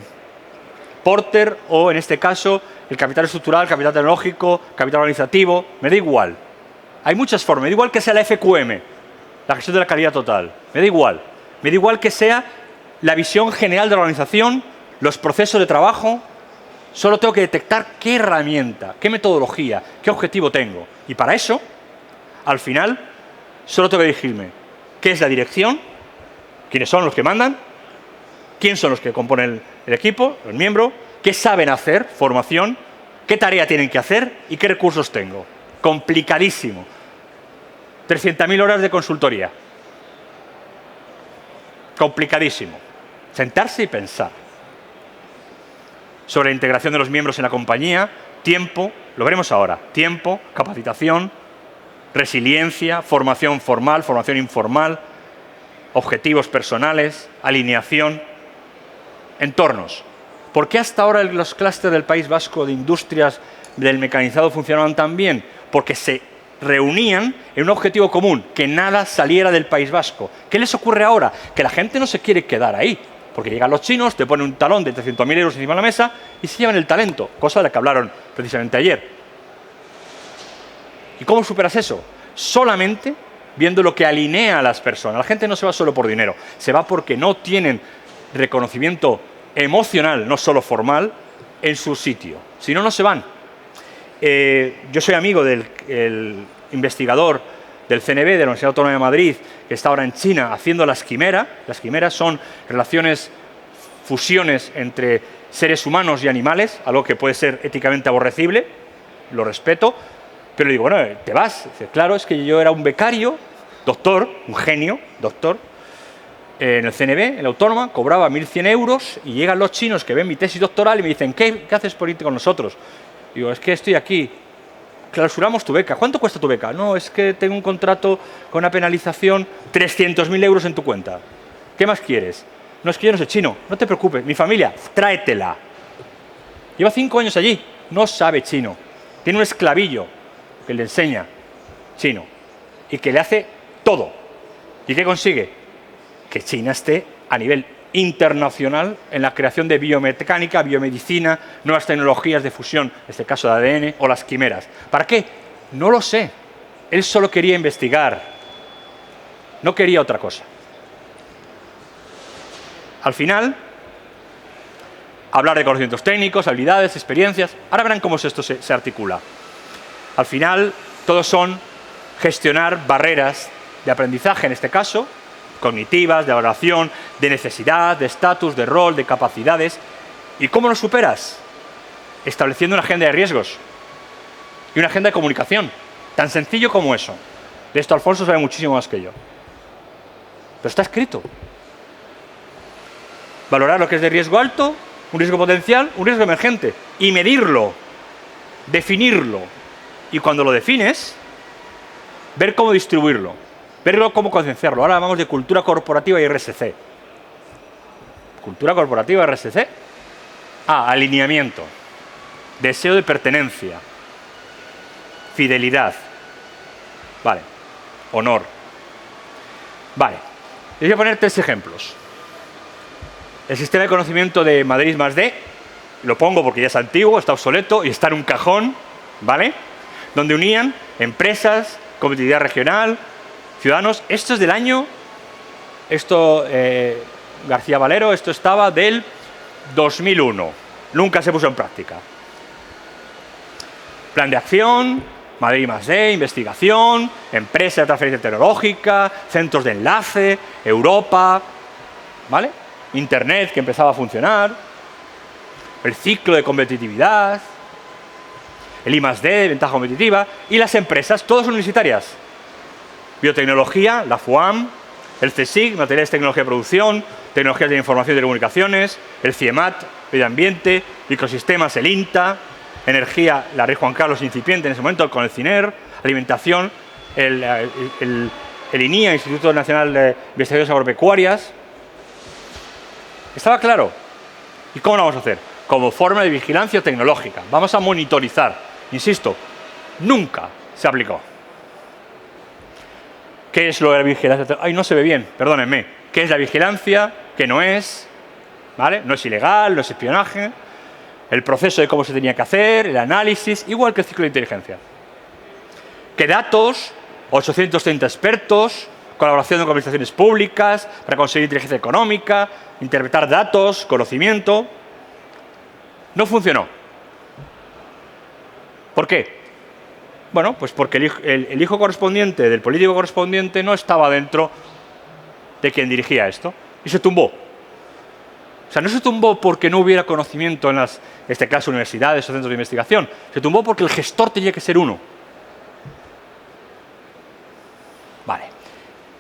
Speaker 2: Porter o, en este caso, el capital estructural, capital tecnológico, capital organizativo, me da igual. Hay muchas formas, me da igual que sea la FQM, la gestión de la calidad total, me da igual. Me da igual que sea la visión general de la organización, los procesos de trabajo. Solo tengo que detectar qué herramienta, qué metodología, qué objetivo tengo. Y para eso, al final, solo tengo que dirigirme qué es la dirección, quiénes son los que mandan, quién son los que componen el equipo, el miembro, qué saben hacer, formación, qué tarea tienen que hacer y qué recursos tengo. Complicadísimo. 300.000 horas de consultoría. Complicadísimo. Sentarse y pensar. Sobre la integración de los miembros en la compañía, tiempo, lo veremos ahora, tiempo, capacitación, resiliencia, formación formal, formación informal, objetivos personales, alineación, entornos. ¿Por qué hasta ahora los clústeres del País Vasco de industrias del mecanizado funcionaban tan bien? Porque se reunían en un objetivo común, que nada saliera del País Vasco. ¿Qué les ocurre ahora? Que la gente no se quiere quedar ahí. Porque llegan los chinos, te ponen un talón de 300.000 euros encima de la mesa y se llevan el talento, cosa de la que hablaron precisamente ayer. ¿Y cómo superas eso? Solamente viendo lo que alinea a las personas. La gente no se va solo por dinero, se va porque no tienen reconocimiento emocional, no solo formal, en su sitio. Si no, no se van. Yo soy amigo del investigador del CNB, de la Universidad Autónoma de Madrid, que está ahora en China haciendo las quimeras. Las quimeras son relaciones, fusiones entre seres humanos y animales, algo que puede ser éticamente aborrecible, lo respeto, pero le digo, bueno, ¿te vas? Dice, claro, es que yo era un becario, doctor, un genio, doctor, en el CNB, en la Autónoma, cobraba 1.100 euros y llegan los chinos que ven mi tesis doctoral y me dicen, ¿qué haces por irte con nosotros? Digo, es que estoy aquí. Clausuramos tu beca. ¿Cuánto cuesta tu beca? No, es que tengo un contrato con una penalización, 300.000 euros en tu cuenta. ¿Qué más quieres? No, es que yo no sé chino. No te preocupes, mi familia, tráetela. Lleva 5 años allí, no sabe chino. Tiene un esclavillo que le enseña chino y que le hace todo. ¿Y qué consigue? Que China esté a nivel internacional en la creación de biomecánica, biomedicina, nuevas tecnologías de fusión, en este caso de ADN, o las quimeras. ¿Para qué? No lo sé. Él solo quería investigar. No quería otra cosa. Al final, hablar de conocimientos técnicos, habilidades, experiencias. Ahora verán cómo esto se articula. Al final, todos son gestionar barreras de aprendizaje, en este caso, cognitivas, de valoración, de necesidad, de estatus, de rol, de capacidades. ¿Y cómo lo superas? Estableciendo una agenda de riesgos y una agenda de comunicación. Tan sencillo como eso. De esto Alfonso sabe muchísimo más que yo. Pero está escrito. Valorar lo que es de riesgo alto, un riesgo potencial, un riesgo emergente. Y medirlo, definirlo. Y cuando lo defines, ver cómo distribuirlo, verlo cómo concienciarlo. Ahora hablamos de cultura corporativa y RSC. Cultura corporativa, RSC. Alineamiento. Deseo de pertenencia. Fidelidad. Vale. Honor. Vale. Les voy a poner 3 ejemplos. El sistema de conocimiento de Madrid+D, lo pongo porque ya es antiguo, está obsoleto y está en un cajón, ¿vale? Donde unían empresas, competitividad regional, ciudadanos. Esto es del año, García Valero, esto estaba del 2001. Nunca se puso en práctica. Plan de acción, Madrid+D, investigación, empresa de transferencia tecnológica, centros de enlace, Europa, ¿vale? Internet que empezaba a funcionar, el ciclo de competitividad, el I+D, ventaja competitiva, y las empresas, todas universitarias. Biotecnología, la FUAM, el CSIC, materiales de tecnología de producción, tecnologías de información y telecomunicaciones, el CIEMAT, medio ambiente, ecosistemas, el INTA, energía, la Rey Juan Carlos incipiente en ese momento, con el CINER, alimentación, el INIA, Instituto Nacional de Investigaciones Agropecuarias. ¿Estaba claro? ¿Y cómo lo vamos a hacer? Como forma de vigilancia tecnológica. Vamos a monitorizar. Insisto, nunca se aplicó. ¿Qué es lo de la vigilancia? Ay, no se ve bien, perdónenme. ¿Qué es la vigilancia? ¿Qué no es? ¿Vale? No es ilegal, no es espionaje. El proceso de cómo se tenía que hacer, el análisis, igual que el ciclo de inteligencia. ¿Qué datos? 830 expertos, colaboración con administraciones públicas para conseguir inteligencia económica, interpretar datos, conocimiento. No funcionó. ¿Por qué? Bueno, pues porque el hijo correspondiente del político correspondiente no estaba dentro de quien dirigía esto y se tumbó. O sea, no se tumbó porque no hubiera conocimiento en las, en este caso, universidades o centros de investigación. Se tumbó porque el gestor tenía que ser uno. Vale.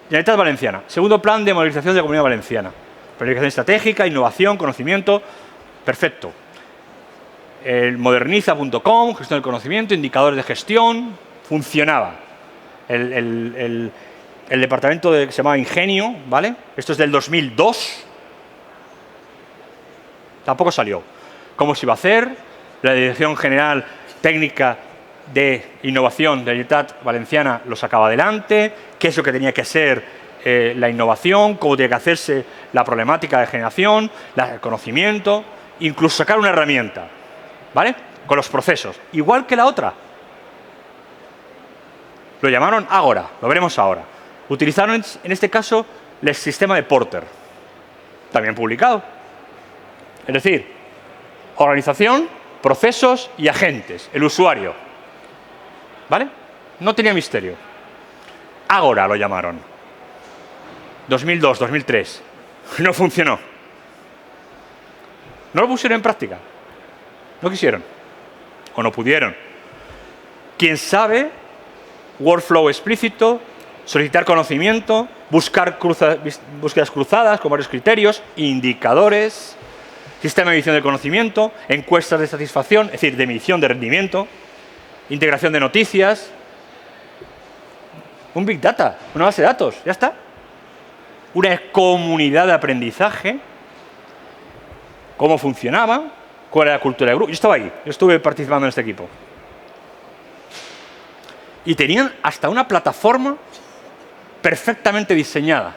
Speaker 2: Generalitat Valenciana. Segundo plan de modernización de la Comunidad Valenciana. Planificación estratégica, innovación, conocimiento. Perfecto. El moderniza.com, gestión del conocimiento, indicadores de gestión. Funcionaba. El departamento que se llamaba Ingenio, ¿vale? Esto es del 2002. Tampoco salió. ¿Cómo se iba a hacer? La Dirección General Técnica de Innovación de la Generalitat Valenciana lo sacaba adelante. ¿Qué es lo que tenía que ser la innovación? ¿Cómo tenía que hacerse la problemática de generación? El conocimiento. Incluso sacar una herramienta, ¿vale? Con los procesos. Igual que la otra. Lo llamaron Ágora. Lo veremos ahora. Utilizaron, en este caso, el sistema de Porter. También publicado. Es decir, organización, procesos y agentes, el usuario. ¿Vale? No tenía misterio. Ágora lo llamaron. 2002, 2003. No funcionó. No lo pusieron en práctica. No quisieron. O no pudieron. Quien sabe, workflow explícito, solicitar conocimiento, buscar búsquedas cruzadas con varios criterios, indicadores, sistema de medición de conocimiento, encuestas de satisfacción, es decir, de medición de rendimiento, integración de noticias, un Big Data, una base de datos, ya está. Una comunidad de aprendizaje, cómo funcionaba, cuál era la cultura de grupo. Yo estaba ahí, yo estuve participando en este equipo. Y tenían hasta una plataforma perfectamente diseñada,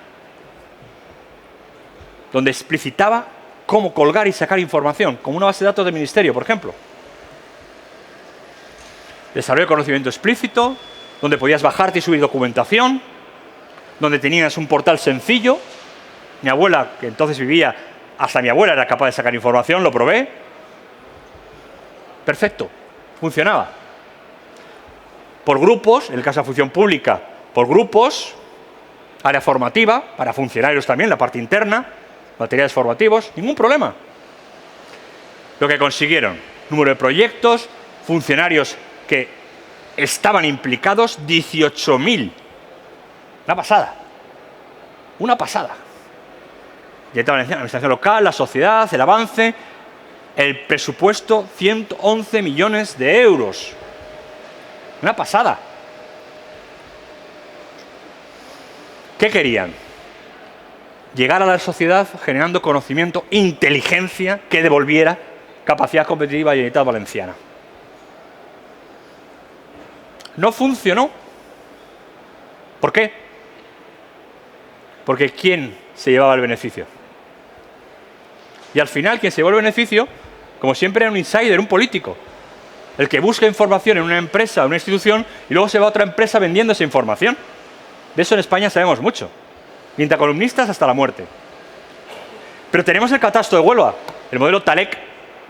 Speaker 2: donde explicitaba cómo colgar y sacar información, como una base de datos del ministerio, por ejemplo. Desarrollo de conocimiento explícito, donde podías bajarte y subir documentación, donde tenías un portal sencillo. Mi abuela, que entonces vivía Hasta mi abuela era capaz de sacar información, lo probé. Perfecto, funcionaba. Por grupos, en el caso de función pública, por grupos, área formativa, para funcionarios también, la parte interna, materiales formativos, ningún problema. Lo que consiguieron, número de proyectos, funcionarios que estaban implicados, 18.000. Una pasada. Una pasada. Directora Valenciana, Administración Local, la sociedad, el avance, el presupuesto, 111 millones de euros. Una pasada. ¿Qué querían? Llegar a la sociedad generando conocimiento, inteligencia que devolviera capacidad competitiva a la Generalitat Valenciana. No funcionó. ¿Por qué? Porque ¿quién se llevaba el beneficio? Y al final, quien se llevó el beneficio, como siempre, era un insider, un político. El que busca información en una empresa o una institución y luego se va a otra empresa vendiendo esa información. De eso en España sabemos mucho. Columnistas hasta la muerte. Pero tenemos el catastro de Huelva, el modelo TALEC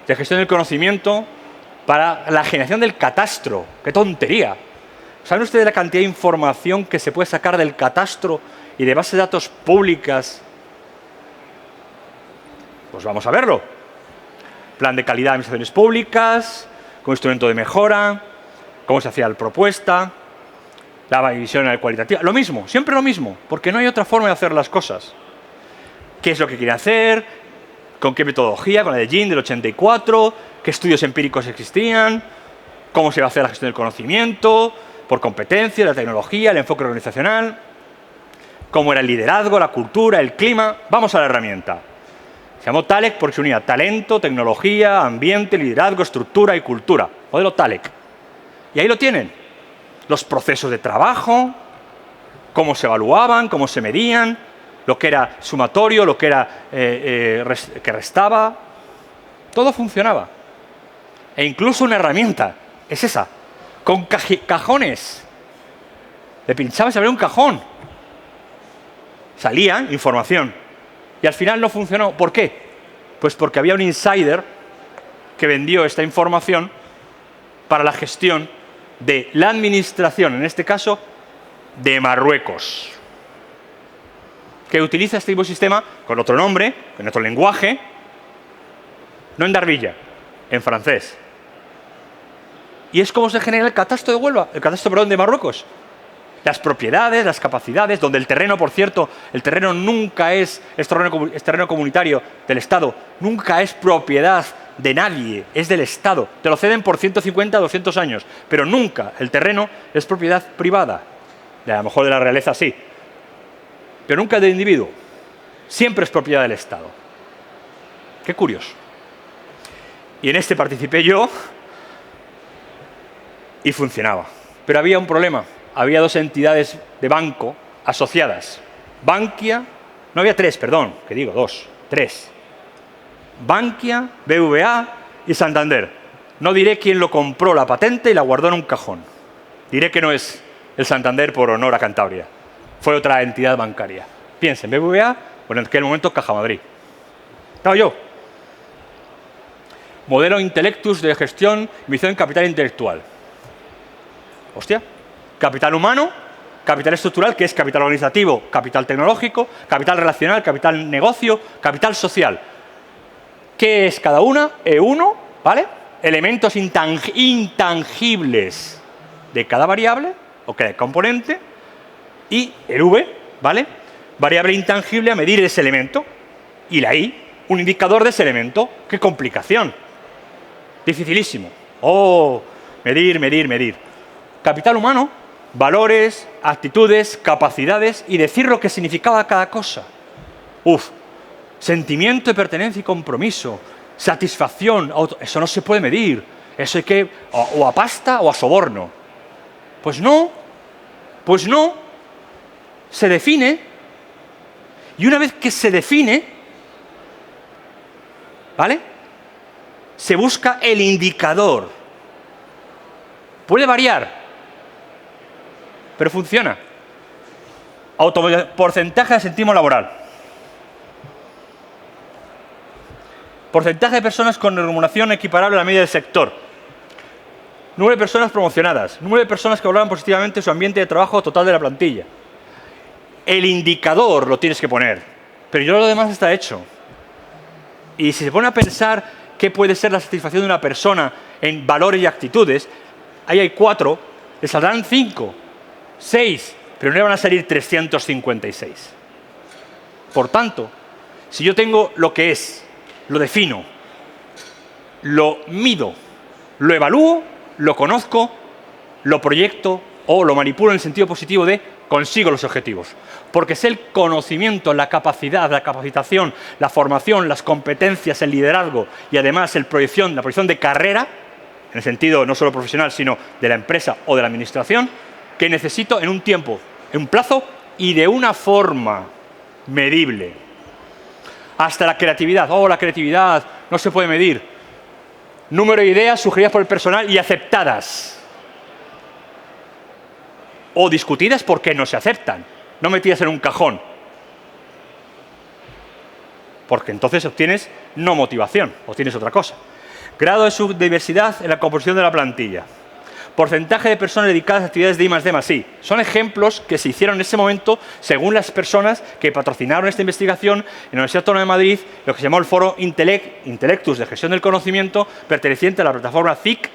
Speaker 2: de gestión del conocimiento para la generación del catastro. ¡Qué tontería! ¿Saben ustedes la cantidad de información que se puede sacar del catastro y de bases de datos públicas? Pues vamos a verlo. Plan de calidad de administraciones públicas, como instrumento de mejora, cómo se hacía la propuesta, la división cualitativa. Lo mismo, siempre lo mismo, porque no hay otra forma de hacer las cosas. ¿Qué es lo que quiere hacer? ¿Con qué metodología? ¿Con la de Jin del 84? ¿Qué estudios empíricos existían? ¿Cómo se va a hacer la gestión del conocimiento? ¿Por competencia, la tecnología, el enfoque organizacional? ¿Cómo era el liderazgo, la cultura, el clima? Vamos a la herramienta. Se llamó TALEC porque se unía talento, tecnología, ambiente, liderazgo, estructura y cultura. Modelo TALEC. Y ahí lo tienen. Los procesos de trabajo, cómo se evaluaban, cómo se medían, lo que era sumatorio, lo que era que restaba. Todo funcionaba. E incluso una herramienta, es esa, con cajones. Le pinchaba y se abría un cajón. Salía información. Y al final no funcionó. ¿Por qué? Pues porque había un insider que vendió esta información para la gestión de la administración, en este caso, de Marruecos, que utiliza este mismo sistema con otro nombre, con otro lenguaje, no en Darbilla, en francés. Y es como se genera el catastro de Huelva, el catastro, perdón, de Marruecos. Las propiedades, las capacidades, donde el terreno, por cierto, el terreno nunca es terreno comunitario del Estado, nunca es propiedad de nadie, es del Estado. Te lo ceden por 150 a 200 años, pero nunca el terreno es propiedad privada. A lo mejor de la realeza sí, pero nunca del individuo. Siempre es propiedad del Estado. Qué curioso. Y en este participé yo y funcionaba. Pero había un problema. Había dos entidades de banco asociadas. Bankia, no había tres, perdón, que digo dos, tres. Bankia, BBVA y Santander. No diré quién lo compró la patente y la guardó en un cajón. Diré que no es el Santander por honor a Cantabria. Fue otra entidad bancaria. Piensen, BBVA, bueno, en aquel momento Caja Madrid. Estaba yo. Modelo Intellectus de gestión y misión en capital intelectual. Hostia. Capital humano, capital estructural, que es capital organizativo, capital tecnológico, capital relacional, capital negocio, capital social. ¿Qué es cada una? E1, ¿vale? Elementos intangibles de cada variable o cada componente, y el V, ¿vale? Variable intangible a medir ese elemento, y la I, un indicador de ese elemento. ¡Qué complicación! Dificilísimo. Oh, medir. Capital humano, valores, actitudes, capacidades y decir lo que significaba cada cosa. Sentimiento de pertenencia y compromiso, satisfacción, eso no se puede medir. Eso hay que, o a pasta o a soborno. Pues no, se define, y una vez que se define, ¿vale? Se busca el indicador. Puede variar, pero funciona. Porcentaje de desempleo laboral. Porcentaje de personas con remuneración equiparable a la media del sector. Número de personas promocionadas. Número de personas que valoran positivamente su ambiente de trabajo total de la plantilla. El indicador lo tienes que poner, pero yo lo demás está hecho. Y si se pone a pensar qué puede ser la satisfacción de una persona en valores y actitudes, ahí hay 4, le saldrán 5, 6, pero no le van a salir 356. Por tanto, si yo tengo lo que es, lo defino, lo mido, lo evalúo, lo conozco, lo proyecto o lo manipulo en el sentido positivo de consigo los objetivos. Porque es el conocimiento, la capacidad, la capacitación, la formación, las competencias, el liderazgo y además la proyección de carrera, en el sentido no solo profesional, sino de la empresa o de la administración, que necesito en un tiempo, en un plazo y de una forma medible. Hasta la creatividad. La creatividad no se puede medir. Número de ideas sugeridas por el personal y aceptadas. O discutidas porque no se aceptan. No metidas en un cajón. Porque entonces obtienes no motivación, obtienes otra cosa. Grado de subdiversidad en la composición de la plantilla. Porcentaje de personas dedicadas a actividades de I+D+I. Son ejemplos que se hicieron en ese momento según las personas que patrocinaron esta investigación en la Universidad Autónoma de Madrid, lo que se llamó el Foro Intellectus de Gestión del Conocimiento, perteneciente a la plataforma CIC,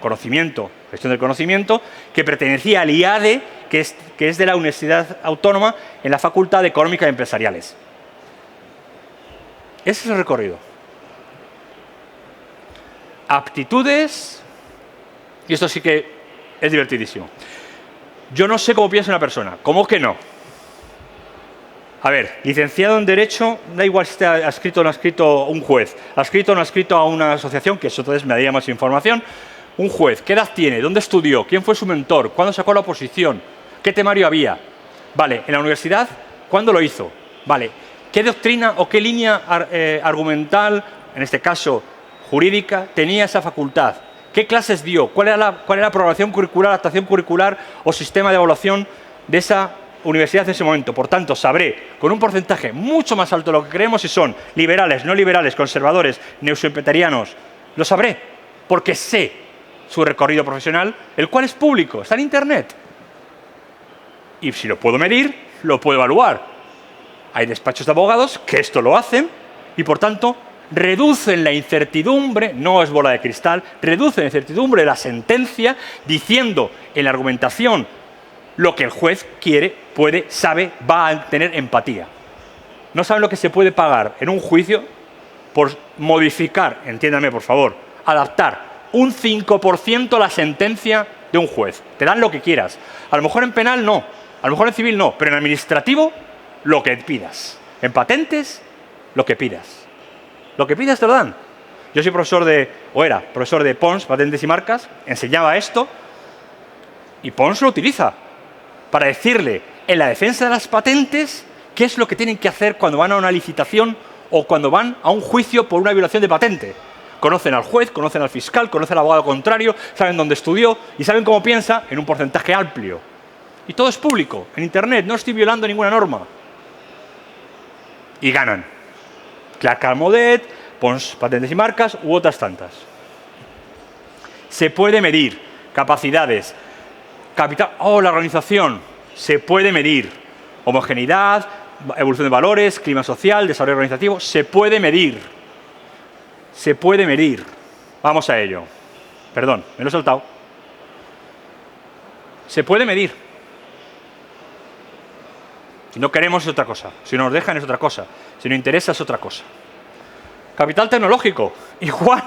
Speaker 2: Conocimiento, Gestión del Conocimiento, que pertenecía al IADE, que es de la Universidad Autónoma en la Facultad de Económica y Empresariales. Ese es el recorrido. Aptitudes. Y esto sí que es divertidísimo. Yo no sé cómo piensa una persona. ¿Cómo que no? A ver, licenciado en Derecho, da igual si ha escrito o no ha escrito un juez. Ha escrito o no ha escrito a una asociación, que eso entonces me daría más información. Un juez, ¿qué edad tiene? ¿Dónde estudió? ¿Quién fue su mentor? ¿Cuándo sacó la oposición? ¿Qué temario había? Vale, en la universidad, ¿cuándo lo hizo? Vale, ¿qué doctrina o qué línea argumental, en este caso jurídica, tenía esa facultad? ¿Qué clases dio? ¿Cuál era la programación curricular, adaptación curricular o sistema de evaluación de esa universidad en ese momento? Por tanto, sabré con un porcentaje mucho más alto de lo que creemos si son liberales, no liberales, conservadores, neosempeterianos. Lo sabré porque sé su recorrido profesional, el cual es público, está en Internet. Y si lo puedo medir, lo puedo evaluar. Hay despachos de abogados que esto lo hacen y, por tanto, reducen la incertidumbre, no es bola de cristal, reducen la incertidumbre de la sentencia diciendo en la argumentación lo que el juez quiere, puede, sabe, va a tener empatía. No saben lo que se puede pagar en un juicio por modificar, entiéndame por favor, adaptar un 5% la sentencia de un juez. Te dan lo que quieras. A lo mejor en penal no, a lo mejor en civil no, pero en administrativo lo que pidas. En patentes, lo que pidas. Lo que pidas te lo dan. Yo soy era profesor de Pons, patentes y marcas, enseñaba esto y Pons lo utiliza para decirle en la defensa de las patentes qué es lo que tienen que hacer cuando van a una licitación o cuando van a un juicio por una violación de patente. Conocen al juez, conocen al fiscal, conocen al abogado contrario, saben dónde estudió y saben cómo piensa en un porcentaje amplio. Y todo es público, en Internet, no estoy violando ninguna norma. Y ganan. Clark Almodet, Pons, patentes y marcas u otras tantas. Se puede medir capacidades, capital, la organización, se puede medir homogeneidad, evolución de valores, clima social, desarrollo organizativo, se puede medir. Se puede medir. Vamos a ello. Perdón, me lo he saltado. Se puede medir. Si no queremos es otra cosa. Si no nos dejan es otra cosa. Si nos interesa es otra cosa. Capital tecnológico, igual.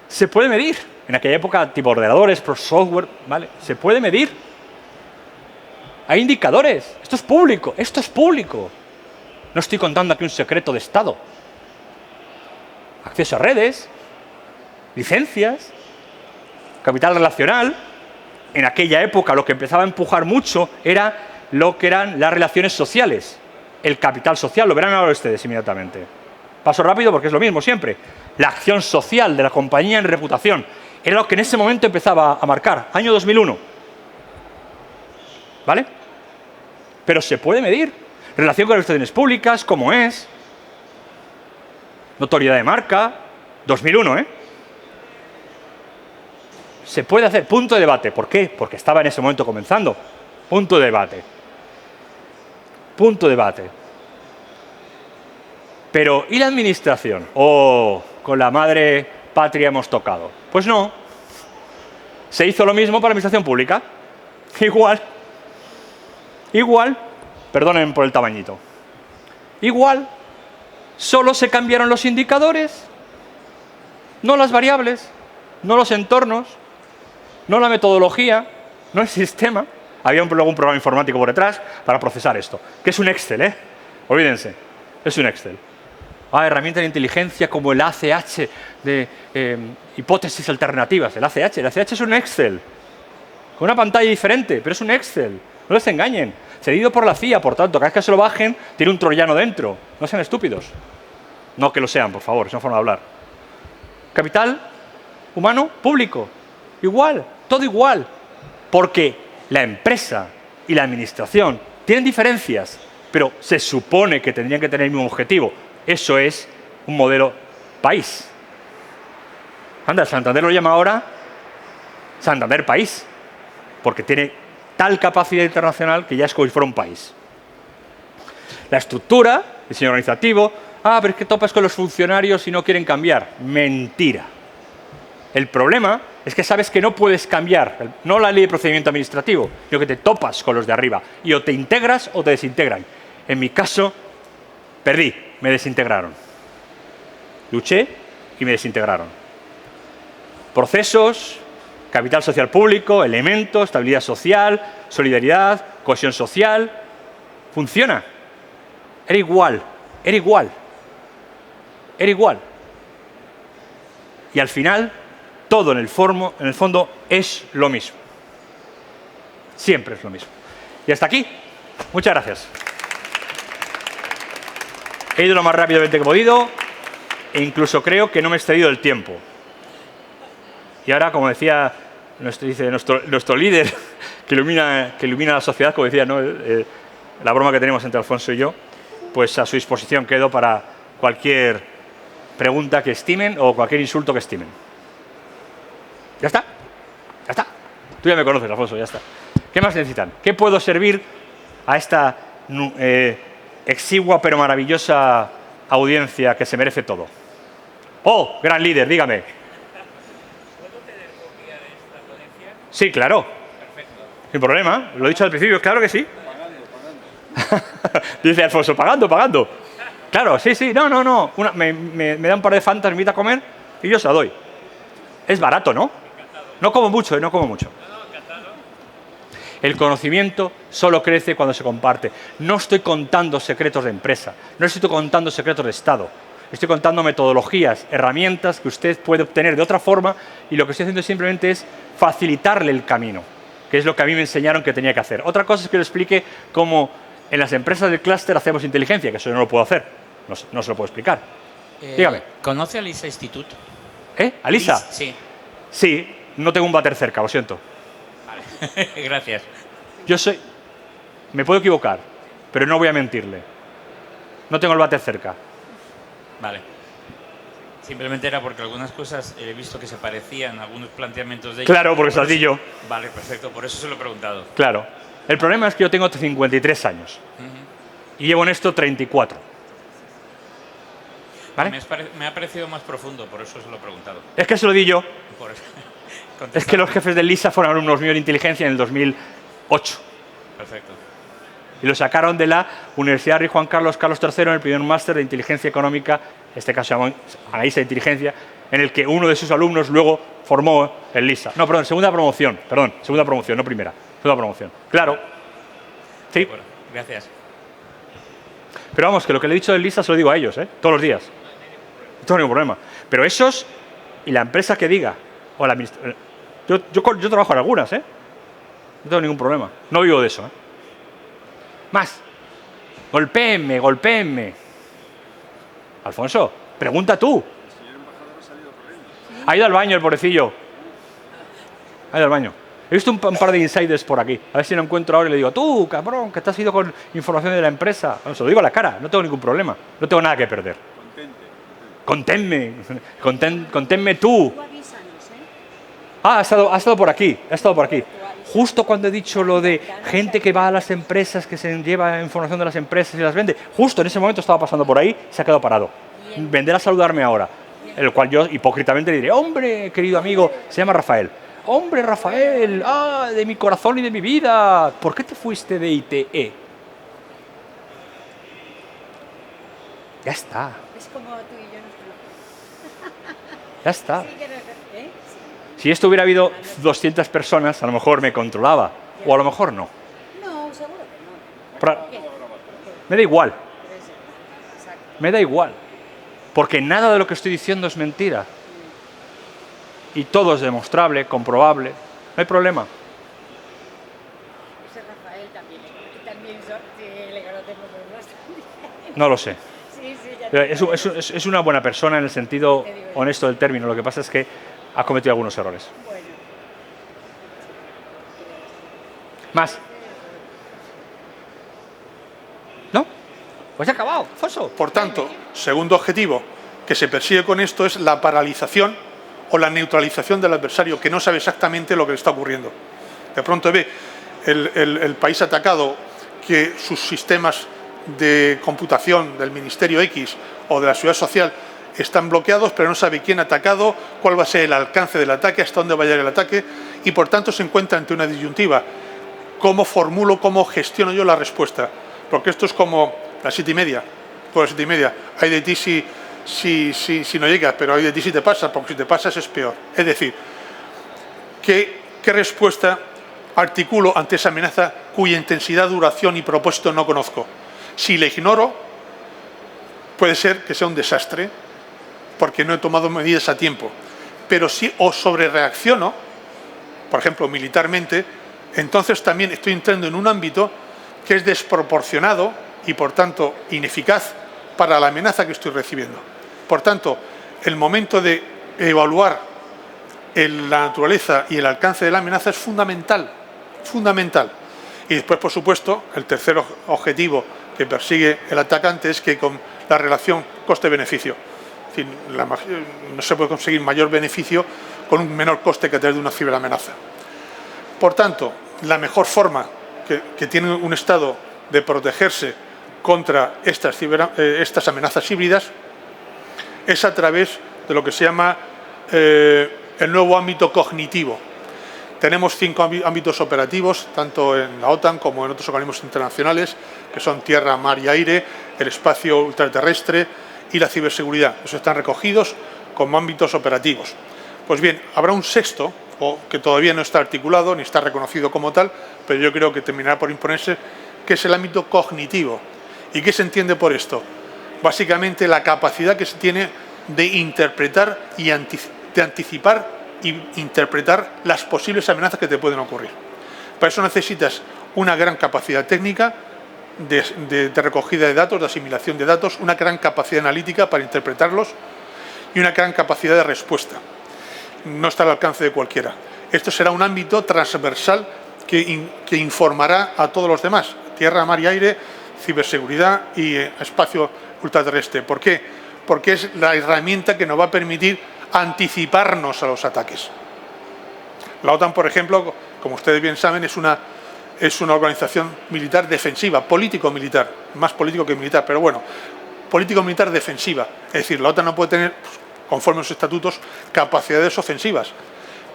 Speaker 2: Se puede medir. En aquella época, tipo ordenadores, software, ¿vale? Se puede medir. Hay indicadores. Esto es público. Esto es público. No estoy contando aquí un secreto de Estado. Acceso a redes, licencias, capital relacional. En aquella época lo que empezaba a empujar mucho era lo que eran las relaciones sociales. El capital social, lo verán ahora ustedes inmediatamente. Paso rápido porque es lo mismo siempre. La acción social de la compañía en reputación. Era lo que en ese momento empezaba a marcar. Año 2001. ¿Vale? Pero se puede medir. Relación con las administraciones públicas, ¿cómo es? notoriedad de marca, 2001, ¿eh? Se puede hacer, punto de debate. ¿Por qué? Porque estaba en ese momento comenzando. Punto de debate. Punto de debate. Pero, ¿y la administración? Oh, con la madre patria hemos tocado. Pues no. Se hizo lo mismo para la administración pública. Igual. Igual. Perdonen por el tamañito. Igual. Solo se cambiaron los indicadores. No las variables. No los entornos. No la metodología. No el sistema. Había luego un programa informático por detrás para procesar esto. Que es un Excel, ¿eh? Olvídense. Es un Excel. Herramientas de inteligencia como el ACH de hipótesis alternativas. El ACH es un Excel. Con una pantalla diferente, pero es un Excel. No les engañen. Cedido por la CIA, por tanto, cada vez que se lo bajen, tiene un troyano dentro. No sean estúpidos. No que lo sean, por favor, es una forma de hablar. Capital humano, público. Igual, todo igual. Porque la empresa y la administración tienen diferencias, pero se supone que tendrían que tener el mismo objetivo. Eso es un modelo país. Anda, Santander lo llama ahora Santander País, porque tiene tal capacidad internacional que ya es como si fuera un país. La estructura, el diseño organizativo, pero es que topas con los funcionarios y no quieren cambiar. Mentira. El problema es que sabes que no puedes cambiar, no la ley de procedimiento administrativo, sino que te topas con los de arriba y o te integras o te desintegran. En mi caso, perdí, me desintegraron. Luché y me desintegraron. Procesos, capital social público, elementos, estabilidad social, solidaridad, cohesión social. Funciona. Era igual, era igual. Era igual. Y al final, todo en el fondo es lo mismo. Siempre es lo mismo. Y hasta aquí. Muchas gracias. He ido lo más rápidamente que he podido e incluso creo que no me he excedido el tiempo. Y ahora, como decía nuestro líder que ilumina la sociedad, como decía, ¿no? La broma que tenemos entre Alfonso y yo, pues a su disposición quedo para cualquier pregunta que estimen o cualquier insulto que estimen. ¿Ya está? Ya está. Tú ya me conoces, Alfonso, ya está. ¿Qué más necesitan? ¿Qué puedo servir a esta exigua pero maravillosa audiencia que se merece todo? ¡Oh, gran líder, dígame!
Speaker 4: ¿Puedo tener copia de esta ponencia?
Speaker 2: Sí, claro.
Speaker 4: Perfecto.
Speaker 2: Sin problema. Lo he dicho al principio, claro que sí. Dice Alfonso, pagando. Claro, sí. No. Me da un par de fantas, me invita a comer y yo se la doy. Es barato, ¿no?
Speaker 4: Encantado.
Speaker 2: No como mucho, no como mucho.
Speaker 4: No, encantado.
Speaker 2: El conocimiento solo crece cuando se comparte. No estoy contando secretos de empresa, no estoy contando secretos de Estado. Estoy contando metodologías, herramientas que usted puede obtener de otra forma y lo que estoy haciendo simplemente es facilitarle el camino, que es lo que a mí me enseñaron que tenía que hacer. Otra cosa es que le explique cómo en las empresas del clúster hacemos inteligencia, que eso yo no lo puedo hacer, no se lo puedo explicar. Dígame.
Speaker 4: ¿Conoce al ISA Institute?
Speaker 2: ¿Alisa?
Speaker 4: Sí.
Speaker 2: Sí, no tengo un váter cerca, lo siento.
Speaker 4: Vale. Gracias.
Speaker 2: Me puedo equivocar, pero no voy a mentirle. No tengo el váter cerca.
Speaker 4: Vale. Simplemente era porque algunas cosas he visto que se parecían a algunos planteamientos de ellos.
Speaker 2: Claro, porque se las di yo.
Speaker 4: Vale, perfecto. Por eso se lo he preguntado.
Speaker 2: Claro. El problema es que yo tengo 53 años y llevo en esto 34. ¿Vale?
Speaker 4: Me ha parecido más profundo, por eso se lo he preguntado.
Speaker 2: Es que se lo di yo.
Speaker 4: Por eso.
Speaker 2: Es que los jefes del LISA fueron alumnos míos de inteligencia en el 2008.
Speaker 4: Perfecto.
Speaker 2: Y lo sacaron de la Universidad Rey Juan Carlos III en el primer máster de inteligencia económica, en este caso se llama analista de inteligencia, en el que uno de sus alumnos luego formó el LISA. No, perdón, segunda promoción, no primera. Segunda promoción. Claro. Sí.
Speaker 4: Bueno, gracias.
Speaker 2: Pero vamos, que lo que le he dicho del LISA se lo digo a ellos, todos los días. No tengo ningún problema. Pero esos y la empresa que diga, o la yo trabajo en algunas, no tengo ningún problema. No vivo de eso, Más. Golpéenme. Alfonso, pregunta tú.
Speaker 1: El señor embajador ha salido corriendo.
Speaker 2: Ha ido al baño el pobrecillo. Ha ido al baño. He visto un par de insiders por aquí. A ver si lo encuentro ahora y le digo, tú, cabrón, que te has ido con información de la empresa. No, se lo digo a la cara, no tengo ningún problema. No tengo nada que perder.
Speaker 1: Contente.
Speaker 2: conténme, conténme tú.
Speaker 5: Tú avísanos, ¿eh?
Speaker 2: Ah, ha estado por aquí, ha estado por aquí. Justo cuando he dicho lo de gente que va a las empresas, que se lleva información de las empresas y las vende, justo en ese momento estaba pasando por ahí, se ha quedado parado. Vendrá a saludarme ahora. El cual yo hipócritamente le diré, hombre, querido amigo, se llama Rafael. Hombre, Rafael, de mi corazón y de mi vida, ¿por qué te fuiste de ITE? Ya está,
Speaker 5: Es como tú y yo nos conocemos.
Speaker 2: ya está.
Speaker 5: Sí que nos- ¿eh? Sí.
Speaker 2: Si esto hubiera habido 200 personas, a lo mejor me controlaba, o a lo mejor no.
Speaker 5: No, seguro que no.
Speaker 2: Pra-
Speaker 5: ¿Qué?
Speaker 2: Me da igual,
Speaker 5: Por eso. Exacto.
Speaker 2: me da igual. Porque nada de lo que estoy diciendo es mentira. Y todo es demostrable, comprobable. No hay problema.
Speaker 5: Ese Rafael también. Y también sí, le conocemos los dos.
Speaker 2: No lo sé.
Speaker 5: Sí, sí, ya te digo.
Speaker 2: Es una buena persona en el sentido
Speaker 5: Te digo.
Speaker 2: honesto del término. Lo que pasa es que ha cometido algunos errores.
Speaker 5: Bueno.
Speaker 2: ¿Más? ¿No? Pues ya ha acabado, Foso.
Speaker 3: Por tanto, segundo objetivo que se persigue con esto es la paralización o la neutralización del adversario, que no sabe exactamente lo que le está ocurriendo. De pronto ve el país atacado, que sus sistemas de computación del Ministerio X o de la Seguridad Social están bloqueados, pero no sabe quién ha atacado, cuál va a ser el alcance del ataque, hasta dónde va a llegar el ataque, y por tanto se encuentra ante una disyuntiva. ¿Cómo formulo, cómo gestiono yo la respuesta? Porque esto es como las 7:30, por las 7:30. Hay de ti si no llegas, pero hay de ti si te pasas, porque si te pasas es peor. Es decir, ¿qué respuesta articulo ante esa amenaza cuya intensidad, duración y propósito no conozco? Si la ignoro, puede ser que sea un desastre, porque no he tomado medidas a tiempo. Pero si o sobrereacciono, por ejemplo, militarmente, entonces también estoy entrando en un ámbito que es desproporcionado y, por tanto, ineficaz para la amenaza que estoy recibiendo. Por tanto, el momento de evaluar la naturaleza y el alcance de la amenaza es fundamental, fundamental. Y después, por supuesto, el tercer objetivo que persigue el atacante es que con la relación coste-beneficio. Es decir, no se puede conseguir mayor beneficio con un menor coste que a través de una ciberamenaza. Por tanto, la mejor forma que tiene un Estado de protegerse contra estas amenazas híbridas es a través de lo que se llama el nuevo ámbito cognitivo. Tenemos 5 ámbitos operativos, tanto en la OTAN como en otros organismos internacionales, que son tierra, mar y aire, el espacio ultraterrestre y la ciberseguridad. Esos están recogidos como ámbitos operativos. Pues bien, habrá un sexto, que todavía no está articulado ni está reconocido como tal, pero yo creo que terminará por imponerse, que es el ámbito cognitivo. ¿Y qué se entiende por esto? Básicamente la capacidad que se tiene de interpretar y de anticipar y interpretar las posibles amenazas que te pueden ocurrir. Para eso necesitas una gran capacidad técnica de recogida de datos, de asimilación de datos, una gran capacidad analítica para interpretarlos y una gran capacidad de respuesta. No está al alcance de cualquiera. Esto será un ámbito transversal que informará a todos los demás, tierra, mar y aire, ciberseguridad y espacio ultraterrestre. ¿Por qué? Porque es la herramienta que nos va a permitir anticiparnos a los ataques. La OTAN, por ejemplo, como ustedes bien saben, es una organización militar defensiva, político-militar, más político que militar, pero bueno, político-militar defensiva. Es decir, la OTAN no puede tener, conforme a sus estatutos, capacidades ofensivas.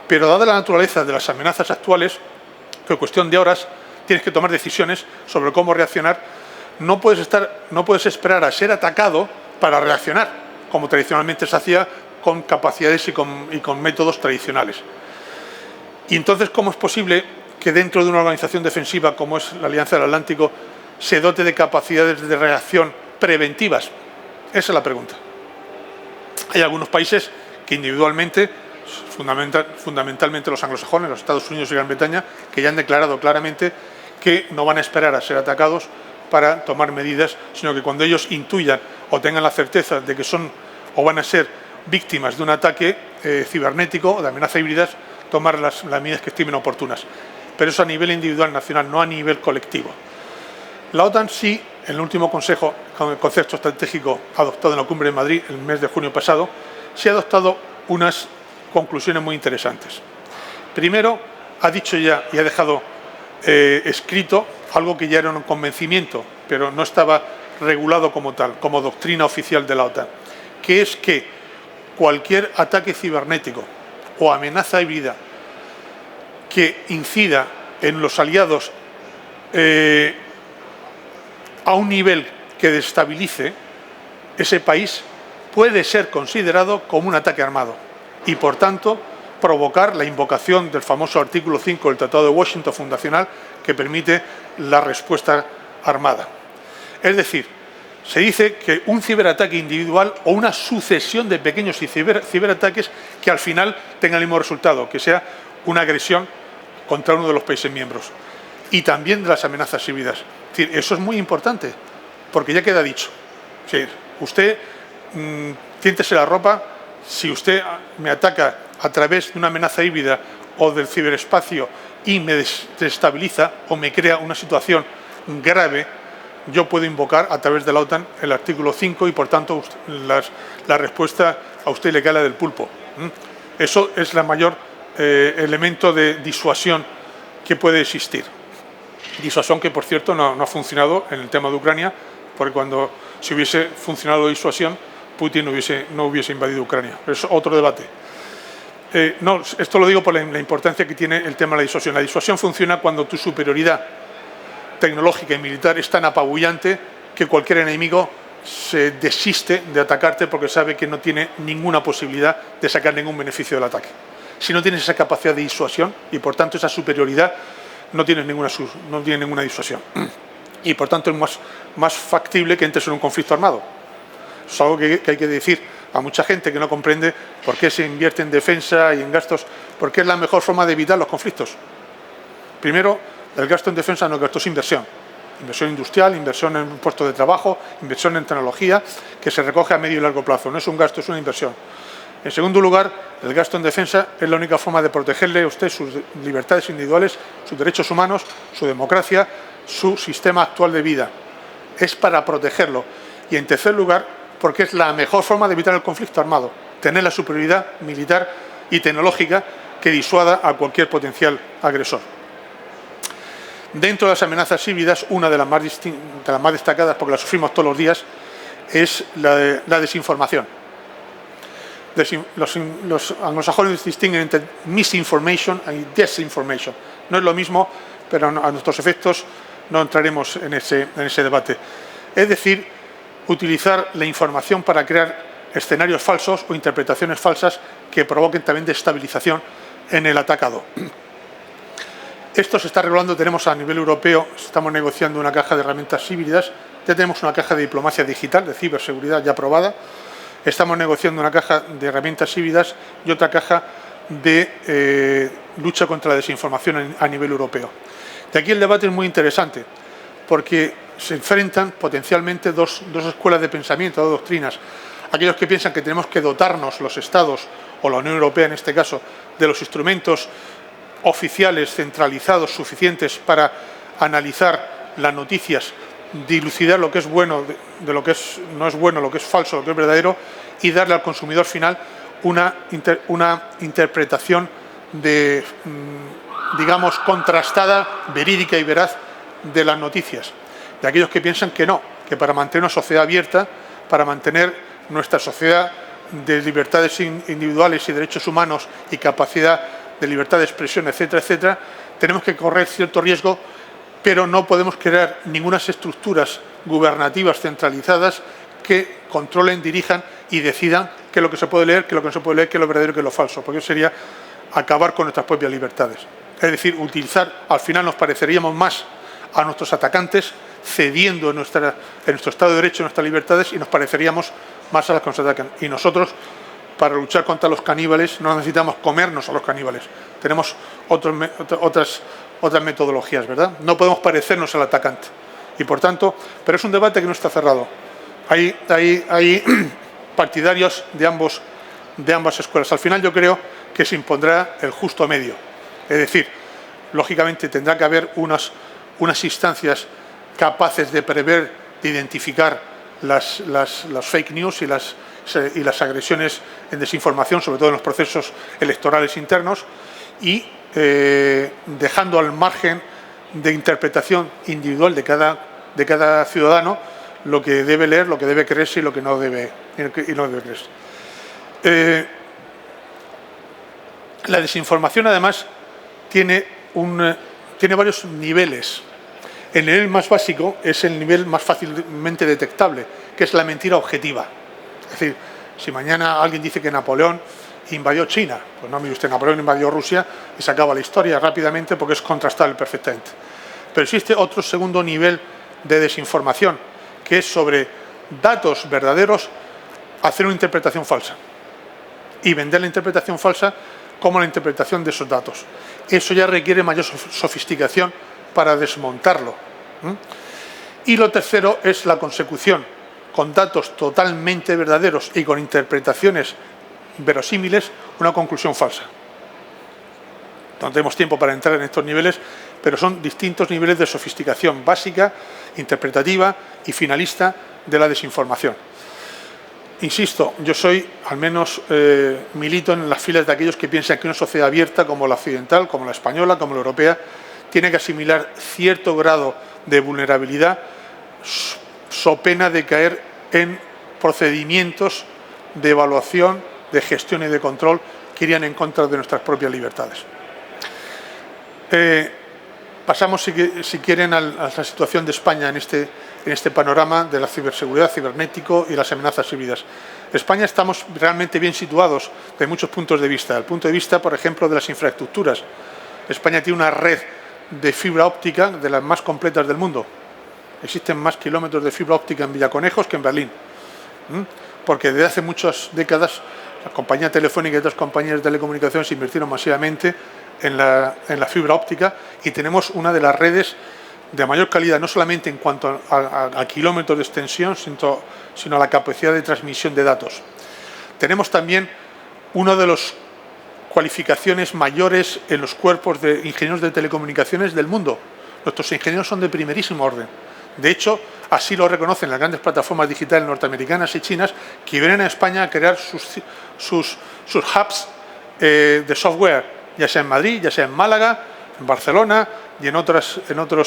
Speaker 3: Pero dada la naturaleza de las amenazas actuales, que en cuestión de horas tienes que tomar decisiones sobre cómo reaccionar, no puedes esperar a ser atacado para reaccionar, como tradicionalmente se hacía con capacidades y con métodos tradicionales. Y entonces, ¿cómo es posible que dentro de una organización defensiva como es la Alianza del Atlántico se dote de capacidades de reacción preventivas? Esa es la pregunta. Hay algunos países que individualmente, fundamentalmente los anglosajones, los Estados Unidos y Gran Bretaña, que ya han declarado claramente que no van a esperar a ser atacados para tomar medidas, sino que cuando ellos intuyan o tengan la certeza de que son o van a ser víctimas de un ataque cibernético o de amenaza híbridas, tomar las medidas que estimen oportunas. Pero eso a nivel individual nacional, no a nivel colectivo. La OTAN sí, en el último consejo, con el concepto estratégico adoptado en la cumbre de Madrid el mes de junio pasado, sí ha adoptado unas conclusiones muy interesantes. Primero, ha dicho ya y ha dejado escrito algo que ya era un convencimiento, pero no estaba regulado como tal, como doctrina oficial de la OTAN, que es que cualquier ataque cibernético o amenaza híbrida que incida en los aliados a un nivel que desestabilice ese país puede ser considerado como un ataque armado y, por tanto, provocar la invocación del famoso artículo 5 del Tratado de Washington fundacional que permite la respuesta armada. Es decir, se dice que un ciberataque individual o una sucesión de pequeños ciberataques que al final tengan el mismo resultado, que sea una agresión contra uno de los países miembros. Y también de las amenazas híbridas. Es decir, eso es muy importante, porque ya queda dicho. Es decir, usted tiéntese la ropa, si usted me ataca a través de una amenaza híbrida o del ciberespacio y me desestabiliza o me crea una situación grave, yo puedo invocar a través de la OTAN el artículo 5 y, por tanto, la respuesta a usted le cae la del pulpo. Eso es el mayor elemento de disuasión que puede existir. Disuasión que, por cierto, no ha funcionado en el tema de Ucrania, porque si hubiese funcionado la disuasión, Putin no hubiese invadido Ucrania. Pero es otro debate. Esto lo digo por la importancia que tiene el tema de la disuasión. La disuasión funciona cuando tu superioridad tecnológica y militar es tan apabullante que cualquier enemigo se desiste de atacarte porque sabe que no tiene ninguna posibilidad de sacar ningún beneficio del ataque. Si no tienes esa capacidad de disuasión y, por tanto, esa superioridad, no tienes ninguna disuasión. Y, por tanto, es más factible que entres en un conflicto armado. Es algo que hay que decir a mucha gente que no comprende por qué se invierte en defensa y en gastos, porque es la mejor forma de evitar los conflictos. Primero, el gasto en defensa no es gasto, es inversión. Inversión industrial, inversión en puestos de trabajo, inversión en tecnología, que se recoge a medio y largo plazo. No es un gasto, es una inversión. En segundo lugar, el gasto en defensa es la única forma de protegerle a usted sus libertades individuales, sus derechos humanos, su democracia, su sistema actual de vida. Es para protegerlo. Y, en tercer lugar, porque es la mejor forma de evitar el conflicto armado, tener la superioridad militar y tecnológica que disuada a cualquier potencial agresor. Dentro de las amenazas híbridas, una de las más destacadas, porque las sufrimos todos los días, es la desinformación. Los anglosajones distinguen entre misinformation y disinformation. No es lo mismo, pero a nuestros efectos no entraremos en ese debate. Es decir, utilizar la información para crear escenarios falsos o interpretaciones falsas que provoquen también desestabilización en el atacado. Esto se está regulando, tenemos a nivel europeo, estamos negociando una caja de herramientas híbridas, ya tenemos una caja de diplomacia digital, de ciberseguridad ya aprobada, estamos negociando una caja de herramientas híbridas y otra caja de lucha contra la desinformación a nivel europeo. De aquí el debate es muy interesante, porque se enfrentan potencialmente dos escuelas de pensamiento, dos doctrinas. Aquellos que piensan que tenemos que dotarnos los Estados, o la Unión Europea en este caso, de los instrumentos oficiales centralizados suficientes para analizar las noticias, dilucidar lo que es bueno de lo que no es bueno, lo que es falso, lo que es verdadero, y darle al consumidor final una interpretación digamos, contrastada, verídica y veraz de las noticias. De aquellos que piensan que no, que para mantener una sociedad abierta, para mantener nuestra sociedad de libertades individuales y derechos humanos y capacidad de libertad de expresión, etcétera, etcétera, tenemos que correr cierto riesgo, pero no podemos crear ninguna estructuras gubernativas centralizadas que controlen, dirijan y decidan qué es lo que se puede leer, qué es lo que no se puede leer, qué es lo verdadero y qué es lo falso, porque eso sería acabar con nuestras propias libertades. Es decir, al final nos pareceríamos más a nuestros atacantes, cediendo en nuestro Estado de Derecho, nuestras libertades, y nos pareceríamos más a las que nos atacan. Y nosotros, para luchar contra los caníbales, no necesitamos comernos a los caníbales. Tenemos otras metodologías, ¿verdad? No podemos parecernos al atacante. Y, por tanto, pero es un debate que no está cerrado. Hay partidarios de ambas escuelas. Al final yo creo que se impondrá el justo medio. Es decir, lógicamente tendrá que haber unas instancias capaces de prever, de identificar las fake news y las agresiones en desinformación, sobre todo en los procesos electorales internos, y dejando al margen de interpretación individual de cada ciudadano lo que debe leer, lo que debe creerse y lo que no debe creerse. La desinformación, además, tiene varios niveles. El nivel más básico es el nivel más fácilmente detectable, que es la mentira objetiva. Es decir, si mañana alguien dice que Napoleón invadió China, pues no, mire usted, Napoleón invadió Rusia y se acaba la historia rápidamente porque es contrastable perfectamente. Pero existe otro segundo nivel de desinformación, que es sobre datos verdaderos hacer una interpretación falsa y vender la interpretación falsa como la interpretación de esos datos. Eso ya requiere mayor sofisticación para desmontarlo. Y lo tercero es la consecución con datos totalmente verdaderos y con interpretaciones verosímiles, una conclusión falsa. No tenemos tiempo para entrar en estos niveles, pero son distintos niveles de sofisticación básica, interpretativa y finalista de la desinformación. Insisto, yo soy, al menos milito en las filas de aquellos que piensan que una sociedad abierta como la occidental, como la española, como la europea, tiene que asimilar cierto grado de vulnerabilidad so pena de caer en procedimientos de evaluación, de gestión y de control que irían en contra de nuestras propias libertades. Pasamos, si quieren, a la situación de España en este panorama de la ciberseguridad, cibernético y las amenazas híbridas. En España estamos realmente bien situados de muchos puntos de vista. Desde el punto de vista, por ejemplo, de las infraestructuras. España tiene una red de fibra óptica de las más completas del mundo. Existen más kilómetros de fibra óptica en Villaconejos que en Berlín. Porque desde hace muchas décadas la compañía telefónica y otras compañías de telecomunicaciones invirtieron masivamente en la fibra óptica y tenemos una de las redes de mayor calidad, no solamente en cuanto a kilómetros de extensión, sino a la capacidad de transmisión de datos. Tenemos también una de las cualificaciones mayores en los cuerpos de ingenieros de telecomunicaciones del mundo. Nuestros ingenieros son de primerísimo orden. De hecho, así lo reconocen las grandes plataformas digitales norteamericanas y chinas, que vienen a España a crear sus hubs de software, ya sea en Madrid, ya sea en Málaga, en Barcelona y en otros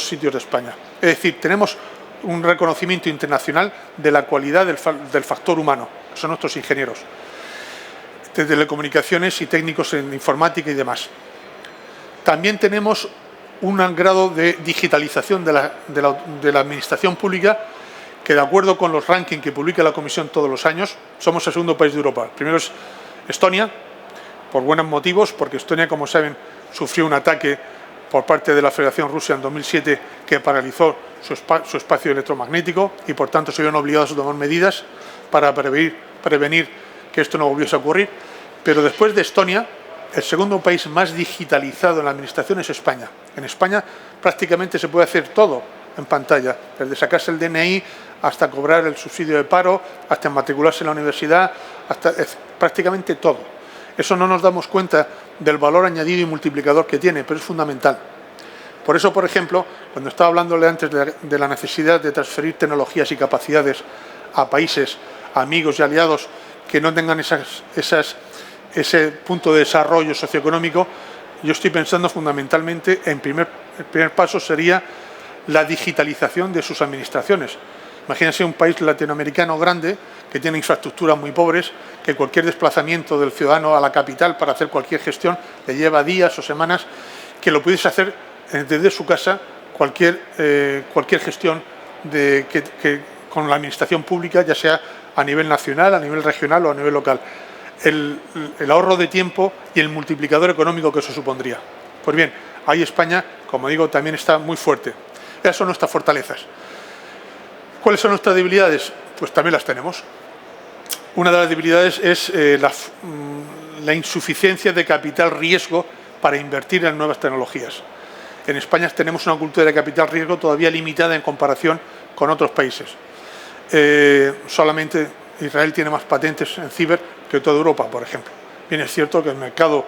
Speaker 3: sitios de España. Es decir, tenemos un reconocimiento internacional de la cualidad del factor humano, que son nuestros ingenieros de telecomunicaciones y técnicos en informática y demás. También tenemos un grado de digitalización de la administración pública que, de acuerdo con los rankings que publica la Comisión todos los años, somos el segundo país de Europa. El primero es Estonia, por buenos motivos, porque Estonia, como saben, sufrió un ataque por parte de la Federación Rusa en 2007 que paralizó su espacio electromagnético y, por tanto, se vieron obligados a tomar medidas para prevenir que esto no volviese a ocurrir. Pero después de Estonia, el segundo país más digitalizado en la administración es España. En España prácticamente se puede hacer todo en pantalla, desde sacarse el DNI hasta cobrar el subsidio de paro, hasta matricularse en la universidad, hasta prácticamente todo. Eso no nos damos cuenta del valor añadido y multiplicador que tiene, pero es fundamental. Por eso, por ejemplo, cuando estaba hablándole antes de la necesidad de transferir tecnologías y capacidades a países amigos y aliados que no tengan ese punto de desarrollo socioeconómico, yo estoy pensando fundamentalmente el primer paso sería la digitalización de sus administraciones. Imagínense un país latinoamericano grande que tiene infraestructuras muy pobres, que cualquier desplazamiento del ciudadano a la capital para hacer cualquier gestión le lleva días o semanas, que lo pudiese hacer desde su casa cualquier gestión con la administración pública, ya sea a nivel nacional, a nivel regional o a nivel local. El ahorro de tiempo y el multiplicador económico que eso supondría. Pues bien, ahí España, como digo, también está muy fuerte. Esas son nuestras fortalezas. ¿Cuáles son nuestras debilidades? Pues también las tenemos. Una de las debilidades es la insuficiencia de capital riesgo para invertir en nuevas tecnologías. En España tenemos una cultura de capital riesgo todavía limitada en comparación con otros países. Solamente Israel tiene más patentes en ciber que toda Europa, por ejemplo. Bien, es cierto que el mercado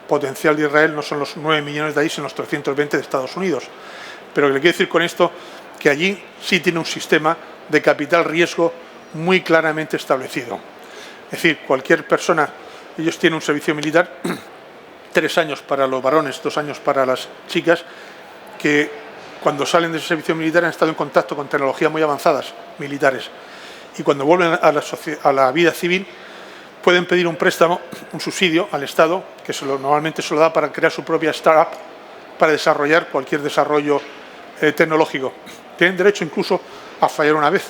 Speaker 3: potencial de Israel no son los 9 millones de ahí, sino los 320 de Estados Unidos. Pero lo que le quiero decir con esto que allí sí tiene un sistema de capital riesgo muy claramente establecido. Es decir, cualquier persona, ellos tienen un servicio militar, 3 años para los varones, 2 años para las chicas, que cuando salen de ese servicio militar han estado en contacto con tecnologías muy avanzadas, militares, y cuando vuelven a la vida civil pueden pedir un préstamo, un subsidio al Estado, que normalmente se lo da para crear su propia startup, para desarrollar cualquier desarrollo tecnológico. Tienen derecho incluso a fallar una vez.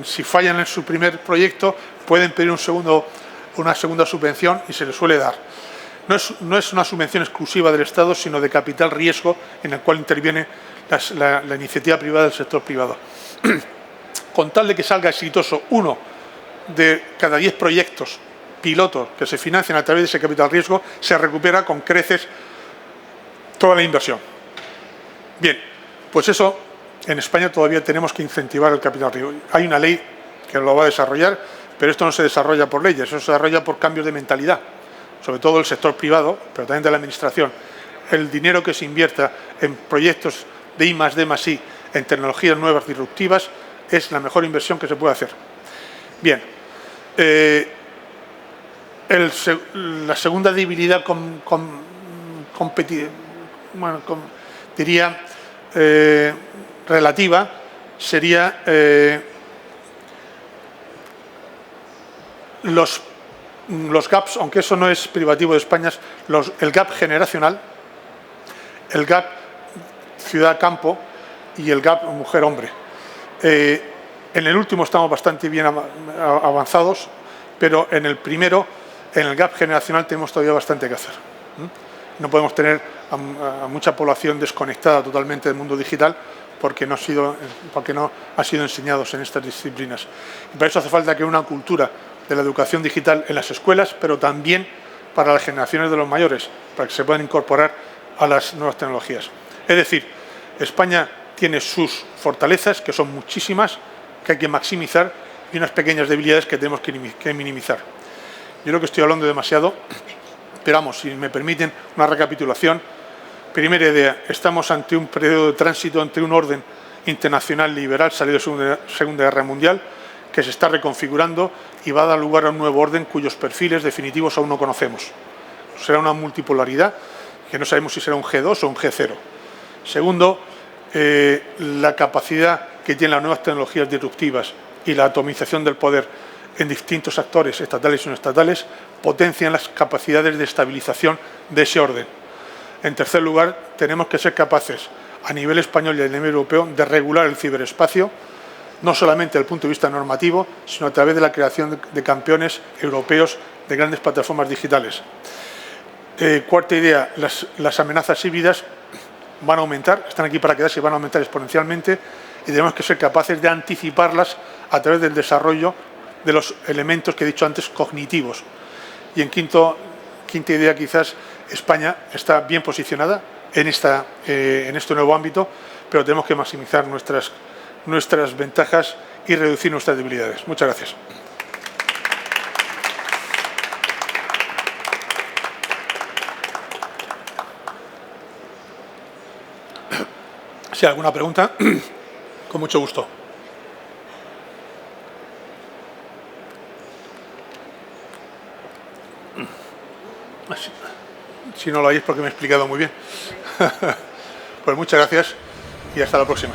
Speaker 3: Si fallan en su primer proyecto, pueden pedir una segunda subvención y se les suele dar. No es una subvención exclusiva del Estado, sino de capital riesgo en el cual interviene la iniciativa privada del sector privado. Con tal de que salga exitoso uno de cada 10 proyectos pilotos que se financian a través de ese capital riesgo, se recupera con creces toda la inversión. Bien, pues eso en España todavía tenemos que incentivar el capital riesgo. Hay una ley que lo va a desarrollar, pero esto no se desarrolla por leyes, eso se desarrolla por cambios de mentalidad, sobre todo del sector privado, pero también de la administración. El dinero que se invierta en proyectos de I+D+I, en tecnologías nuevas disruptivas, es la mejor inversión que se puede hacer. Bien, la segunda debilidad diría relativa sería los gaps, aunque eso no es privativo de España, el gap generacional, el gap ciudad-campo y el gap mujer-hombre. En el último estamos bastante bien avanzados, pero en el primero, en el gap generacional, tenemos todavía bastante que hacer. No podemos tener a mucha población desconectada totalmente del mundo digital porque no ha sido enseñados en estas disciplinas. Y para eso hace falta que haya una cultura de la educación digital en las escuelas, pero también para las generaciones de los mayores, para que se puedan incorporar a las nuevas tecnologías. Es decir, España tiene sus fortalezas, que son muchísimas, que hay que maximizar, y unas pequeñas debilidades que tenemos que minimizar. Yo creo que estoy hablando demasiado, pero vamos, si me permiten una recapitulación. Primera idea, estamos ante un periodo de tránsito entre un orden internacional liberal salido de la Segunda Guerra Mundial, que se está reconfigurando y va a dar lugar a un nuevo orden cuyos perfiles definitivos aún no conocemos. Será una multipolaridad que no sabemos si será un G2 o un G0. Segundo, la capacidad que tienen las nuevas tecnologías disruptivas y la atomización del poder en distintos actores estatales y no estatales potencian las capacidades de estabilización de ese orden. En tercer lugar, tenemos que ser capaces, a nivel español y a nivel europeo, de regular el ciberespacio, no solamente desde el punto de vista normativo, sino a través de la creación de campeones europeos de grandes plataformas digitales. Cuarta idea, las amenazas híbridas van a aumentar, están aquí para quedarse y van a aumentar exponencialmente, y tenemos que ser capaces de anticiparlas a través del desarrollo de los elementos que he dicho antes cognitivos. Y en quinta idea, quizás España está bien posicionada en este nuevo ámbito, pero tenemos que maximizar nuestras ventajas y reducir nuestras debilidades. Muchas gracias. Si hay alguna pregunta, con mucho gusto. Si no lo hay es porque me he explicado muy bien. Pues muchas gracias y hasta la próxima.